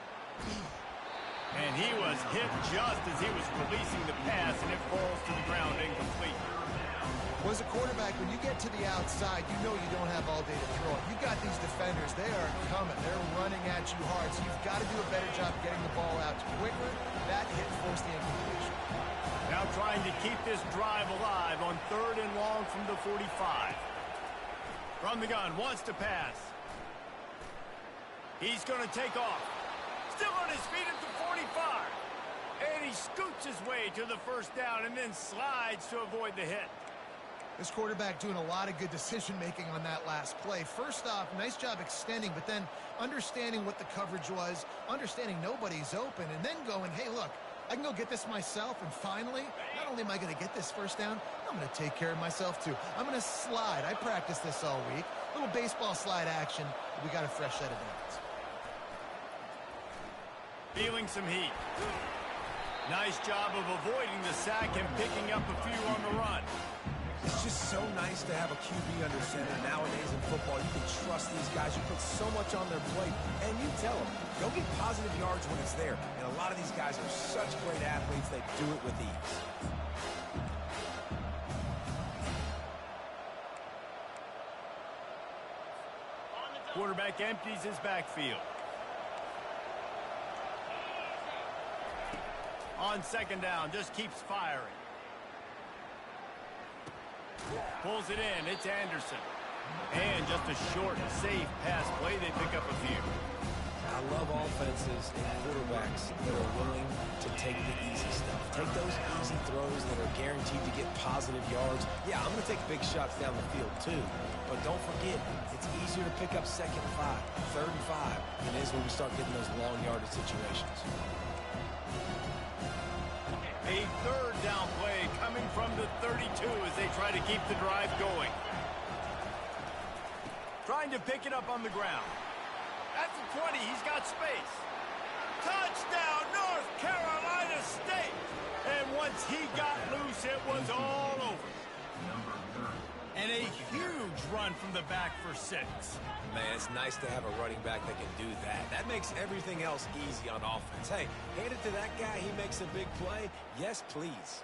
And he was hit just as he was releasing the pass, and it falls to the ground incomplete. Well, as a quarterback, when you get to the outside, you know you don't have all day to throw it. You've got these defenders. They are coming. They're running at you hard, so you've got to do a better job getting the ball out quicker. That hit forced the incompletion. Now trying to keep this drive alive on 3rd and long from the 45. From the gun, wants to pass. He's going to take off. Still on his feet at the 45. And he scoots his way to the first down and then slides to avoid the hit. This quarterback doing a lot of good decision-making on that last play. First off, nice job extending, but then understanding what the coverage was, understanding nobody's open, and then going, hey, look, I can go get this myself, and finally, not only am I going to get this first down, I'm going to take care of myself, too. I'm going to slide. I practiced this all week. Little baseball slide action. We got a fresh set of downs. Feeling some heat. Nice job of avoiding the sack and picking up a few on the run. It's just so nice to have a QB under center. Nowadays in football, you can trust these guys. You put so much on their plate, and you tell them, go get positive yards when it's there. And a lot of these guys are such great athletes, they do it with ease. Quarterback empties his backfield. On second down, just keeps firing. Pulls it in. It's Anderson. And just a short, safe pass play. They pick up a few. I love offenses and quarterbacks that are willing to take the easy stuff. Take those easy throws that are guaranteed to get positive yards. Yeah, I'm going to take big shots down the field too. But don't forget, it's easier to pick up 2nd and 5, 3rd and 5 than it is when we start getting those long yardage situations. A third down play coming from the 32 as they try to keep the drive going. Trying to pick it up on the ground. At the 20, he's got space. Touchdown, North Carolina State! And once he got loose, it was all over. And a huge run from the back for 6. Man, it's nice to have a running back that can do that. That makes everything else easy on offense. Hey, hand it to that guy. He makes a big play. Yes, please.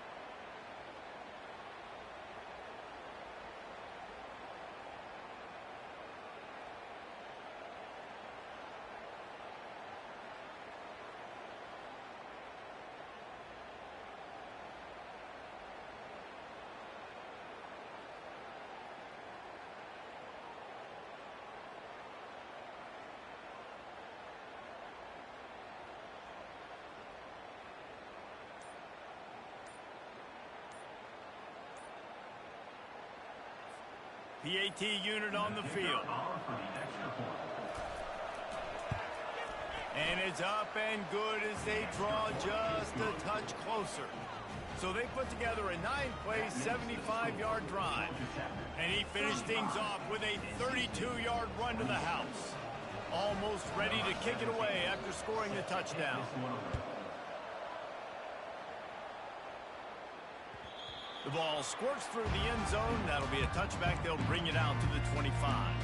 PAT unit on the field. And it's up and good as they draw just a touch closer. So they put together a 9-play, 75-yard drive. And he finished things off with a 32-yard run to the house. Almost ready to kick it away after scoring the touchdown. The ball squirts through the end zone. That'll be a touchback. They'll bring it out to the 25.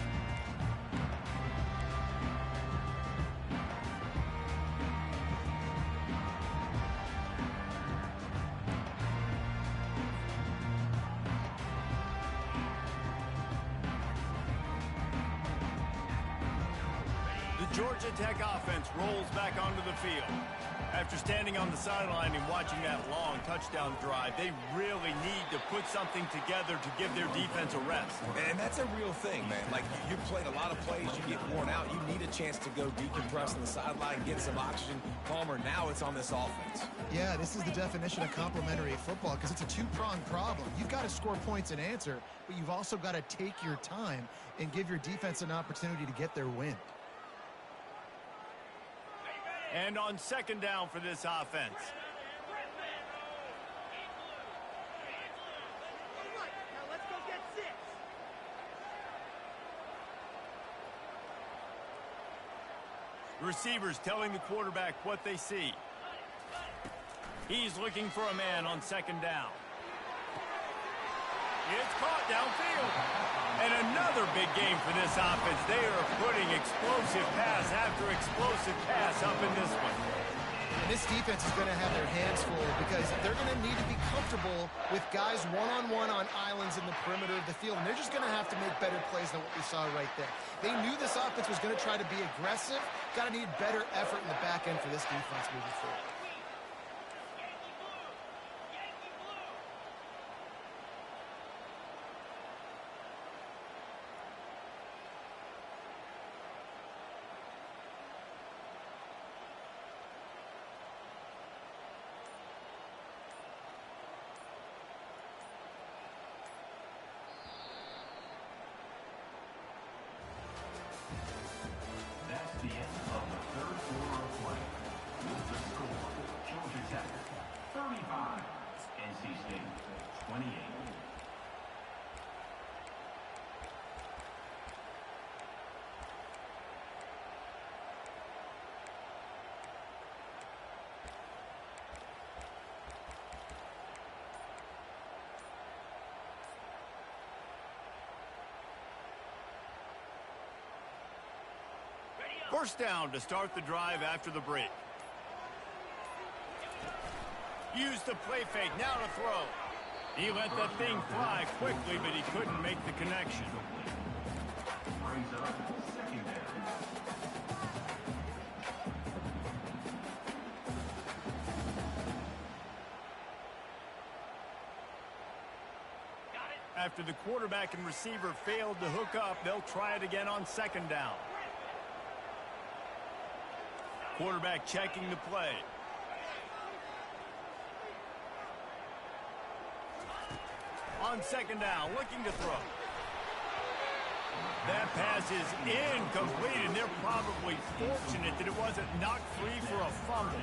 The Georgia Tech offense rolls back onto the field. After standing on the sideline and watching that long touchdown drive, they really need to put something together to give their defense a rest. And that's a real thing, man. Like, you played a lot of plays, you get worn out, you need a chance to go decompress on the sideline, get some oxygen. Palmer, now it's on this offense. Yeah, this is the definition of complementary football because it's a two-pronged problem. You've got to score points and answer, but you've also got to take your time and give your defense an opportunity to get their win. And on second down for this offense. Receivers telling the quarterback what they see. He's looking for a man on second down. It's caught downfield. And another big game for this offense. They are putting explosive pass after explosive pass up in this one. And this defense is going to have their hands full because they're going to need to be comfortable with guys one-on-one on islands in the perimeter of the field. And they're just going to have to make better plays than what we saw right there. They knew this offense was going to try to be aggressive. Got to need better effort in the back end for this defense moving forward. First down to start the drive after the break. Use the play fake, now to throw. He let that thing fly quickly, but he couldn't make the connection. Brings up second down. After the quarterback and receiver failed to hook up, they'll try it again on second down. Quarterback checking the play. On second down, looking to throw. That pass is incomplete, and they're probably fortunate that it wasn't knocked free for a fumble.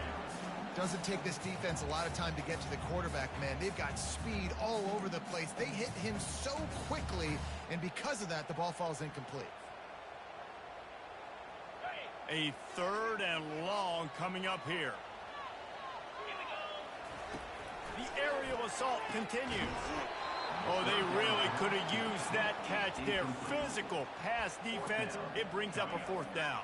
Doesn't take this defense a lot of time to get to the quarterback, man. They've got speed all over the place. They hit him so quickly, and because of that, the ball falls incomplete. A third and long coming up here. The aerial assault continues. Oh, they really could have used that catch there. Physical pass defense. It brings up a fourth down.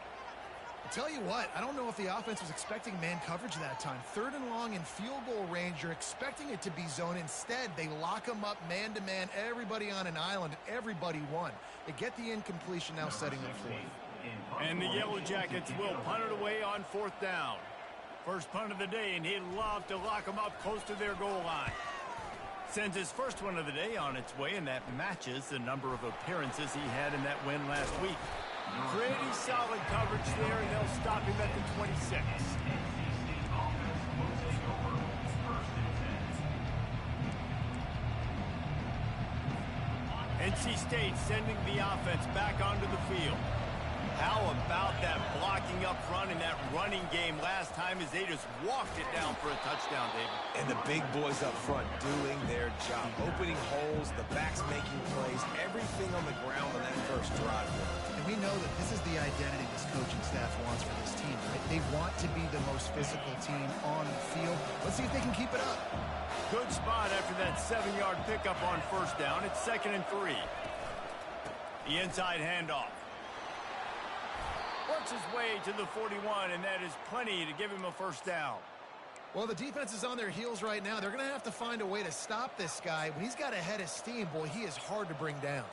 I'll tell you what, I don't know if the offense was expecting man coverage that time. Third and long in field goal range, you're expecting it to be zone. Instead, they lock them up man-to-man, everybody on an island, and everybody won. They get the incompletion now, setting them fourth. And the Yellow Jackets will punt it away on fourth down. First punt of the day, and he'd love to lock them up close to their goal line. Sends his first one of the day on its way, and that matches the number of appearances he had in that win last week. Pretty solid coverage there, and they'll stop him at the 26. NC State sending the offense back onto the field. How about that blocking up front in that running game last time as they just walked it down for a touchdown, David? And the big boys up front doing their job. Opening holes, the backs making plays, everything on the ground on that first drive. And we know that this is the identity this coaching staff wants for this team, right? They want to be the most physical team on the field. Let's see if they can keep it up. Good spot after that 7-yard pickup on first down. It's 2nd and 3. The inside handoff. Works his way to the 41, and that is plenty to give him a first down. Well, the defense is on their heels right now. They're going to have to find a way to stop this guy. When he's got a head of steam, boy, he is hard to bring down.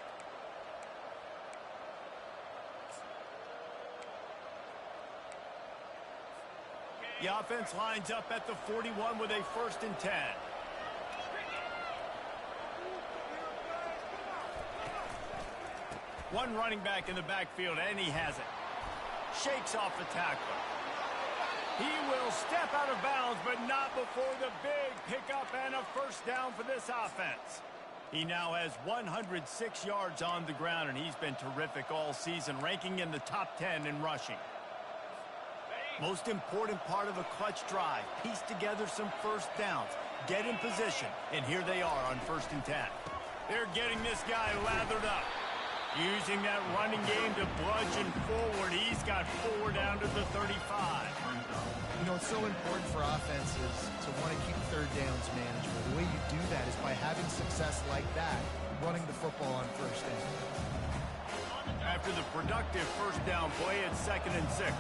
The offense lines up at the 41 with a 1st and 10. One running back in the backfield, and he has it. Shakes off the tackler. He will step out of bounds, but not before the big pickup and a first down for this offense. He now has 106 yards on the ground, and he's been terrific all season, ranking in the top 10 in rushing. Most important part of a clutch drive, piece together some first downs, get in position, and here they are on 1st and 10. They're getting this guy lathered up. Using that running game to bludgeon forward. He's got 4 down to the 35. You know, it's so important for offenses to want to keep third downs manageable. The way you do that is by having success like that, running the football on first down. After the productive first down play, it's 2nd and 6.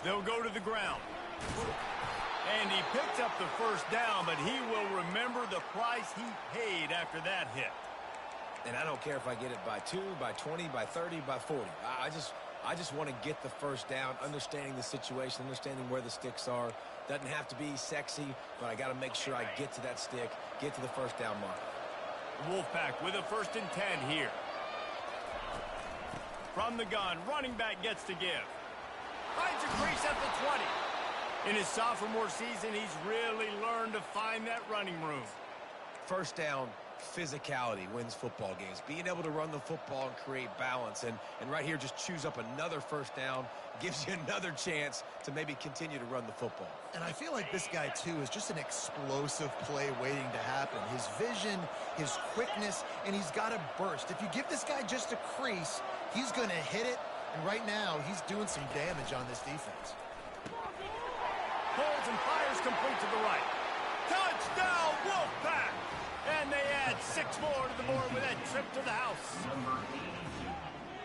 They'll go to the ground. And he picks up the first down, but he will remember the price he paid after that hit. And I don't care if I get it by 2, by 20, by 30, by 40. I just want to get the first down, understanding the situation, understanding where the sticks are. Doesn't have to be sexy, but I got to make sure I get to that stick, get to the first down mark. Wolfpack with a 1st and 10 here. From the gun, running back gets to give. Finds a crease at the 20. In his sophomore season, he's really learned to find that running room. First down, physicality wins football games. Being able to run the football and create balance. And right here, just choose up another first down. Gives you another chance to maybe continue to run the football. And I feel like this guy, too, is just an explosive play waiting to happen. His vision, his quickness, and he's got a burst. If you give this guy just a crease, he's going to hit it. And right now, he's doing some damage on this defense. Pulls and fires complete to the right. Touchdown, Wolfpack! And they add 6 more to the board with that trip to the house.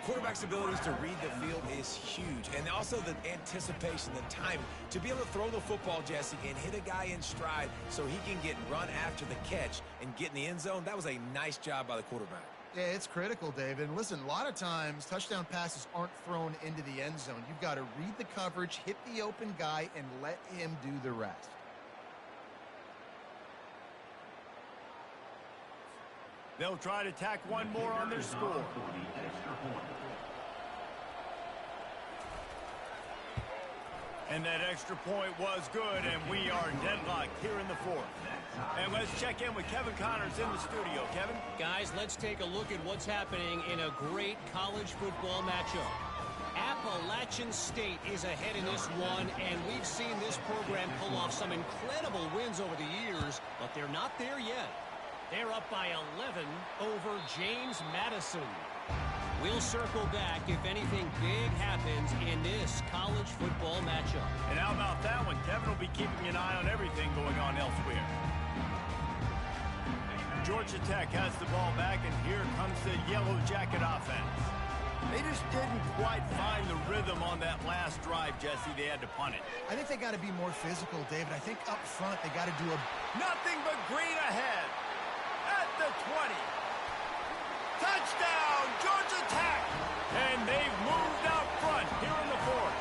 Quarterback's abilities to read the field is huge. And also the anticipation, the timing. To be able to throw the football, Jesse, and hit a guy in stride so he can get run after the catch and get in the end zone, that was a nice job by the quarterback. Yeah, it's critical, David. And listen, a lot of times touchdown passes aren't thrown into the end zone. You've got to read the coverage, hit the open guy, and let him do the rest. They'll try to tack one more on their score. And that extra point was good, and we are deadlocked here in the fourth. And let's check in with Kevin Connors in the studio. Kevin? Guys, let's take a look at what's happening in a great college football matchup. Appalachian State is ahead in this one, and we've seen this program pull off some incredible wins over the years, but they're not there yet. They're up by 11 over James Madison. We'll circle back if anything big happens in this college football matchup. And how about that one? Kevin will be keeping an eye on everything going on elsewhere. Georgia Tech has the ball back, and here comes the Yellow Jacket offense. They just didn't quite find the rhythm on that last drive, Jesse. They had to punt it. I think they got to be more physical, David. I think up front they got to do a... Nothing but green ahead. At the 20. Touchdown, Georgia Tech! And they've moved out front here in the fourth.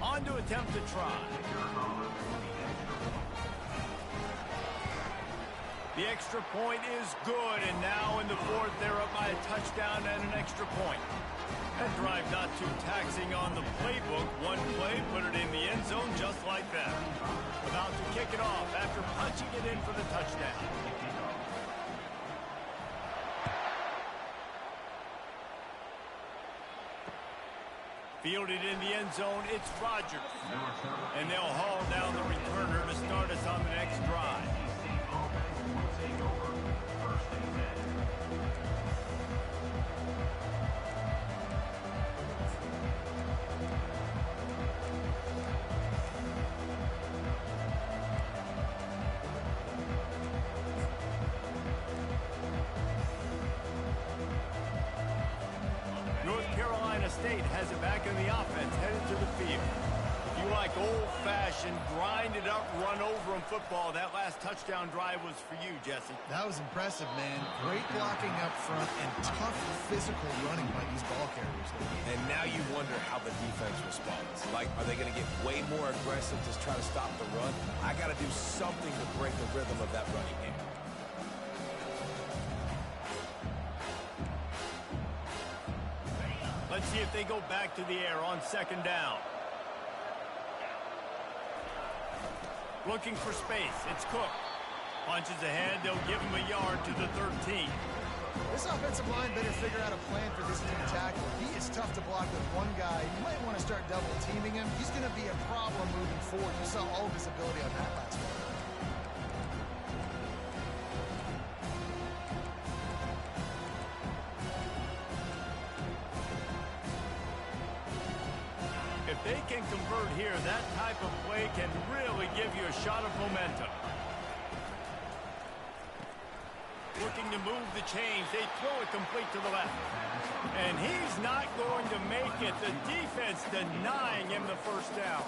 On to attempt to try. The extra point is good, and now in the fourth, they're up by a touchdown and an extra point. That drive not too taxing on the playbook. One play, put it in the end zone just like that. About to kick it off after punching it in for the touchdown. Fielded in the end zone, it's Rogers. And they'll haul down the returner to start us on the next drive. State has it back in the offense, headed to the field. If you like old-fashioned, grind-it-up, run-over-'em football, that last touchdown drive was for you, Jesse. That was impressive, man. Great blocking up front and tough physical running by these ball carriers. And now you wonder how the defense responds. Like, are they going to get way more aggressive to try to stop the run? I got to do something to break the rhythm of that running game. Let's see if they go back to the air on second down. Looking for space. It's Cook. Punches ahead. They'll give him a yard to the 13. This offensive line better figure out a plan for this team tackle. He is tough to block with one guy. You might want to start double teaming him. He's going to be a problem moving forward. You saw all of his ability on that last one. If they can convert here, that type of play can really give you a shot of momentum. Looking to move the chains. They throw it complete to the left. And he's not going to make it. The defense denying him the first down.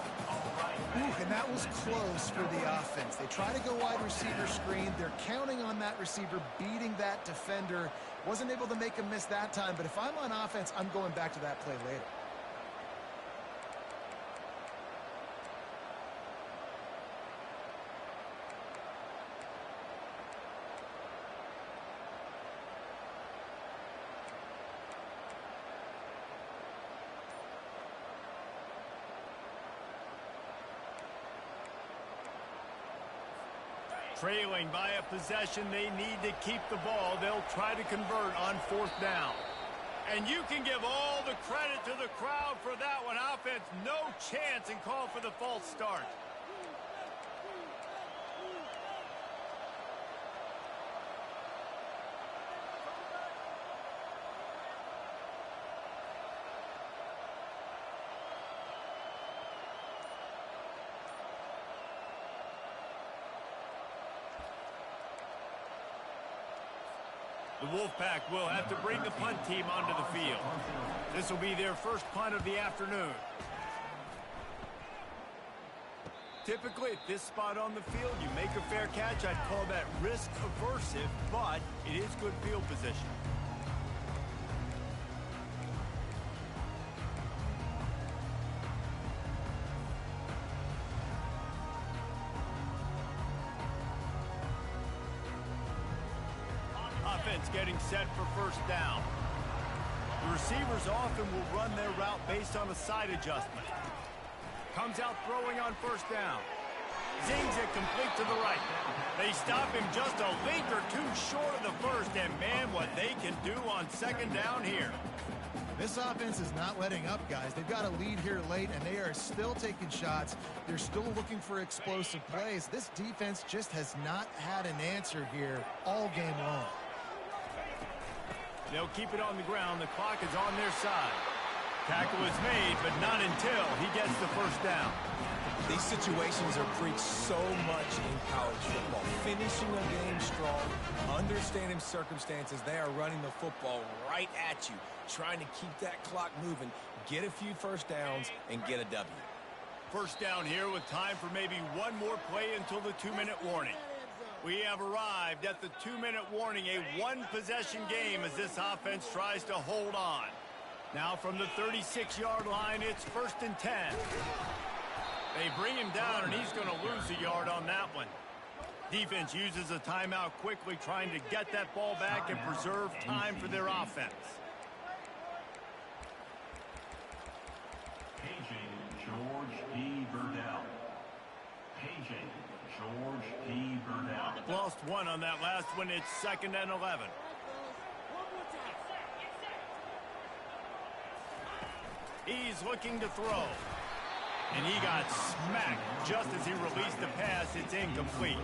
Ooh, and that was close for the offense. They try to go wide receiver screen. They're counting on that receiver beating that defender. Wasn't able to make him miss that time, but if I'm on offense, I'm going back to that play later. Trailing by a possession, they need to keep the ball. They'll try to convert on fourth down. And you can give all the credit to the crowd for that one. Offense, no chance, and call for the false start. The Wolfpack will have to bring the punt team onto the field. This will be their first punt of the afternoon. Typically, at this spot on the field, you make a fair catch. I'd call that risk-aversive, but it is good field position. Offense getting set for first down. The receivers often will run their route based on a side adjustment. Comes out throwing on first down. Zings it complete to the right. They stop him just a link or two short of the first, and man, what they can do on second down here. This offense is not letting up, guys. They've got a lead here late, and they are still taking shots. They're still looking for explosive plays. This defense just has not had an answer here all game long. They'll keep it on the ground. The clock is on their side. Tackle is made, but not until he gets the first down. These situations are preached so much in college football. Finishing a game strong, understanding circumstances. They are running the football right at you, trying to keep that clock moving, get a few first downs, and get a W. First down here with time for maybe one more play until the 2-minute warning. We have arrived at the 2-minute warning, a one-possession game as this offense tries to hold on. Now from the 36-yard line, it's 1st and 10. They bring him down, and he's going to lose a yard on that one. Defense uses a timeout quickly, trying to get that ball back and preserve time for their offense. Paging George P. Burdell. Paging George P. Burdell. Lost one on that last one. It's 2nd and 11. He's looking to throw. And he got smacked just as he released the pass. It's incomplete.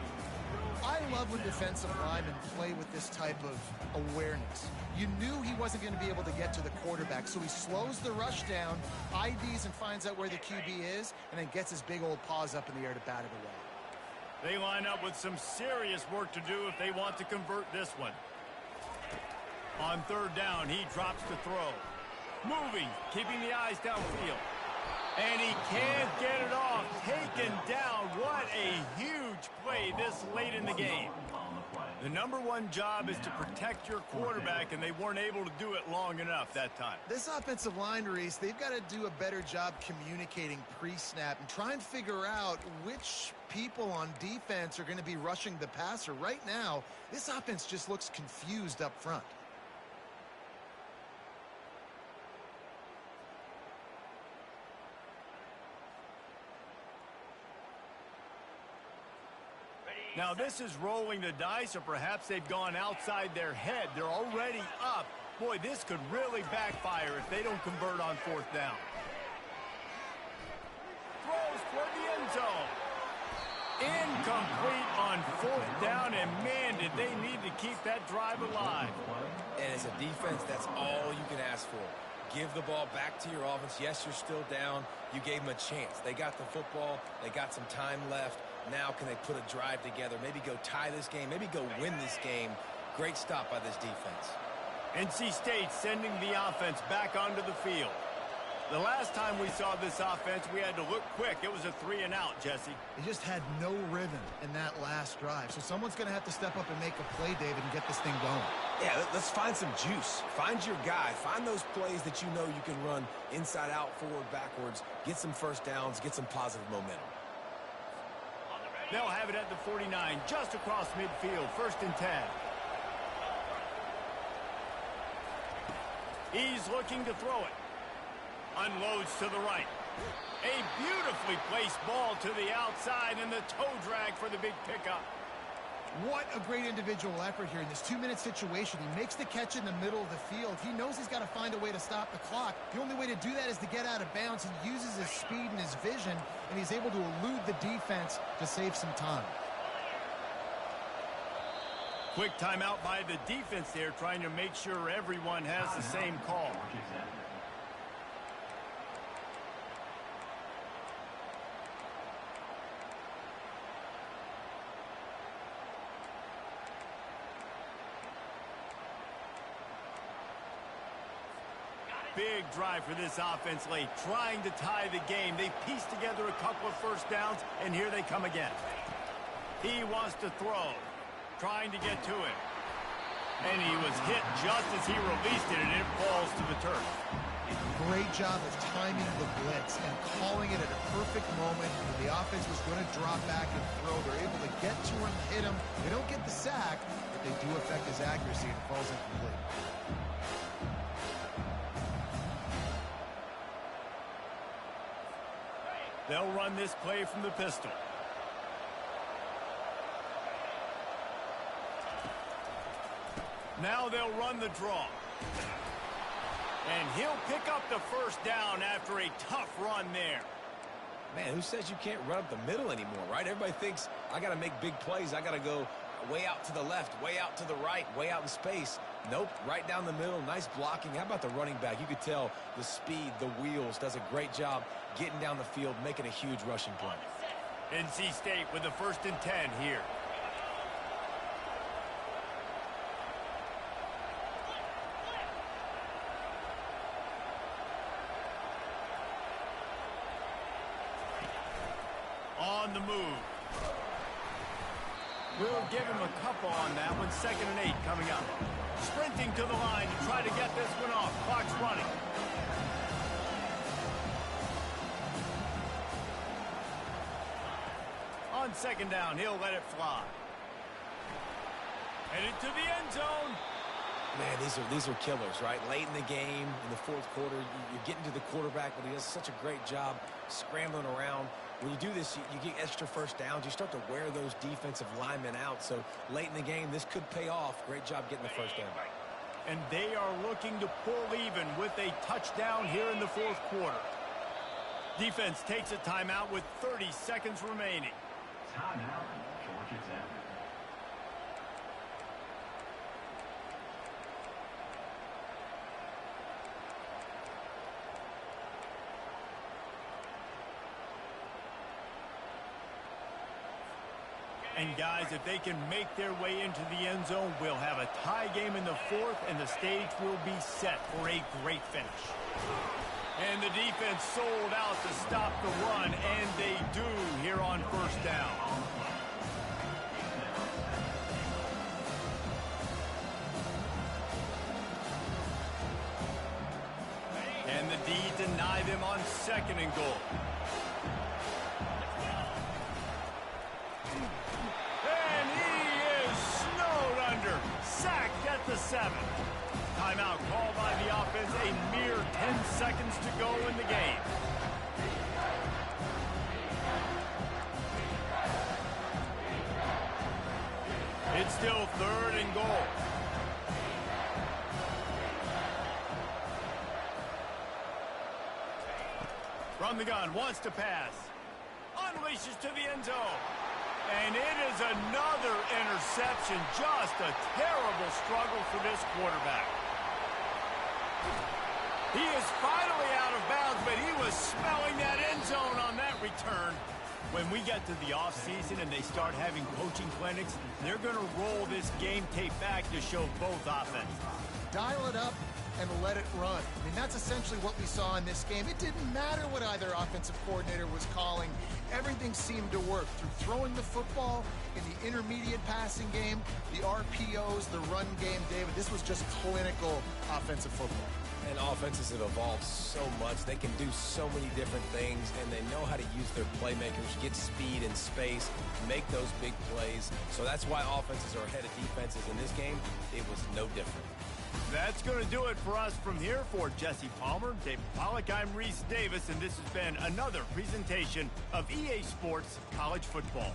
I love when defensive linemen play with this type of awareness. You knew he wasn't going to be able to get to the quarterback, so he slows the rush down, IDs and finds out where the QB is, and then gets his big old paws up in the air to bat it away. They line up with some serious work to do if they want to convert this one. On 3rd down, he drops to throw. Moving, keeping the eyes downfield. And he can't get it off. Taken down. What a huge play this late in the game. The #1 job is to protect your quarterback, and they weren't able to do it long enough that time. This offensive line, Reese, they've got to do a better job communicating pre-snap and try and figure out which people on defense are going to be rushing the passer. Right now, this offense just looks confused up front. Now this is rolling the dice, or perhaps they've gone outside their head. They're already up. Boy, this could really backfire if they don't convert on 4th down. Throws toward the end zone. Incomplete on 4th down, and man, did they need to keep that drive alive. And as a defense, that's all you can ask for. Give the ball back to your offense. Yes, you're still down. You gave them a chance. They got the football. They got some time left. Now can they put a drive together, maybe go tie this game, maybe go win this game. Great stop by this defense. NC State sending the offense back onto the field. The last time we saw this offense, we had to look quick. It was a 3-and-out, Jesse. They just had no rhythm in that last drive. So someone's going to have to step up and make a play, David, and get this thing going. Yeah, let's find some juice. Find your guy. Find those plays that you know you can run inside out, forward, backwards. Get some first downs. Get some positive momentum. They'll have it at the 49, just across midfield, 1st and 10. He's looking to throw it. Unloads to the right. A beautifully placed ball to the outside, and the toe drag for the big pickup. What a great individual effort here in this 2-minute situation. He makes the catch in the middle of the field. He knows he's got to find a way to stop the clock. The only way to do that is to get out of bounds. He uses his speed and his vision, and he's able to elude the defense to save some time. Quick timeout by the defense there, trying to make sure everyone has the same call. big drive for this offense late, trying to tie the game. They pieced together a couple of first downs, and here they come again. He wants to throw, trying to get to it. And he was hit just as he released it, and it falls to the turf. Great job of timing the blitz and calling it at a perfect moment when the offense was going to drop back and throw. They're able to get to him, hit him. They don't get the sack, but they do affect his accuracy, and it falls incomplete. They'll run this play from the pistol. Now they'll run the draw. And he'll pick up the first down after a tough run there. Man, who says you can't run up the middle anymore, right? Everybody thinks I got to make big plays. I got to go way out to the left, way out to the right, way out in space. Nope, right down the middle. Nice blocking. How about the running back? You could tell the speed, the wheels, does a great job getting down the field, making a huge rushing play. NC State with the 1st and 10 here. On the move. We'll give him a couple on that one. 2nd and 8 coming up. Sprinting to the line to try to get this one off. Clock's running. On 2nd down, he'll let it fly. Headed to the end zone. Man, these are killers, right? Late in the game, in the 4th quarter, you're getting to the quarterback, but he does such a great job scrambling around. When you do this, you get extra first downs. You start to wear those defensive linemen out. So late in the game, this could pay off. Great job getting the first down. And they are looking to pull even with a touchdown here in the 4th quarter. Defense takes a timeout with 30 seconds remaining. Timeout, Georgia Tech. And guys, if they can make their way into the end zone, we'll have a tie game in the 4th, and the stage will be set for a great finish. And the defense sold out to stop the run, and they do here on 1st down. And the D deny them on 2nd and goal. Sacked at the 7. Timeout called by the offense. A mere 10 seconds to go in the game. It's still 3rd and goal. From the gun, wants to pass. Unleashes to the end zone. And it is another interception. Just a terrible struggle for this quarterback. He is finally out of bounds, but he was smelling that end zone on that return. When we get to the offseason and they start having coaching clinics, they're going to roll this game tape back to show both offenses. Dial it up and let it run. I mean, that's essentially what we saw in this game. It didn't matter what either offensive coordinator was calling. Everything seemed to work through throwing the football in the intermediate passing game, the RPOs, the run game. David, this was just clinical offensive football. And offenses have evolved so much. They can do so many different things, and they know how to use their playmakers, get speed and space, make those big plays. So that's why offenses are ahead of defenses. In this game, it was no different. That's going to do it for us from here. For Jesse Palmer, David Pollack, I'm Reese Davis, and this has been another presentation of EA Sports College Football.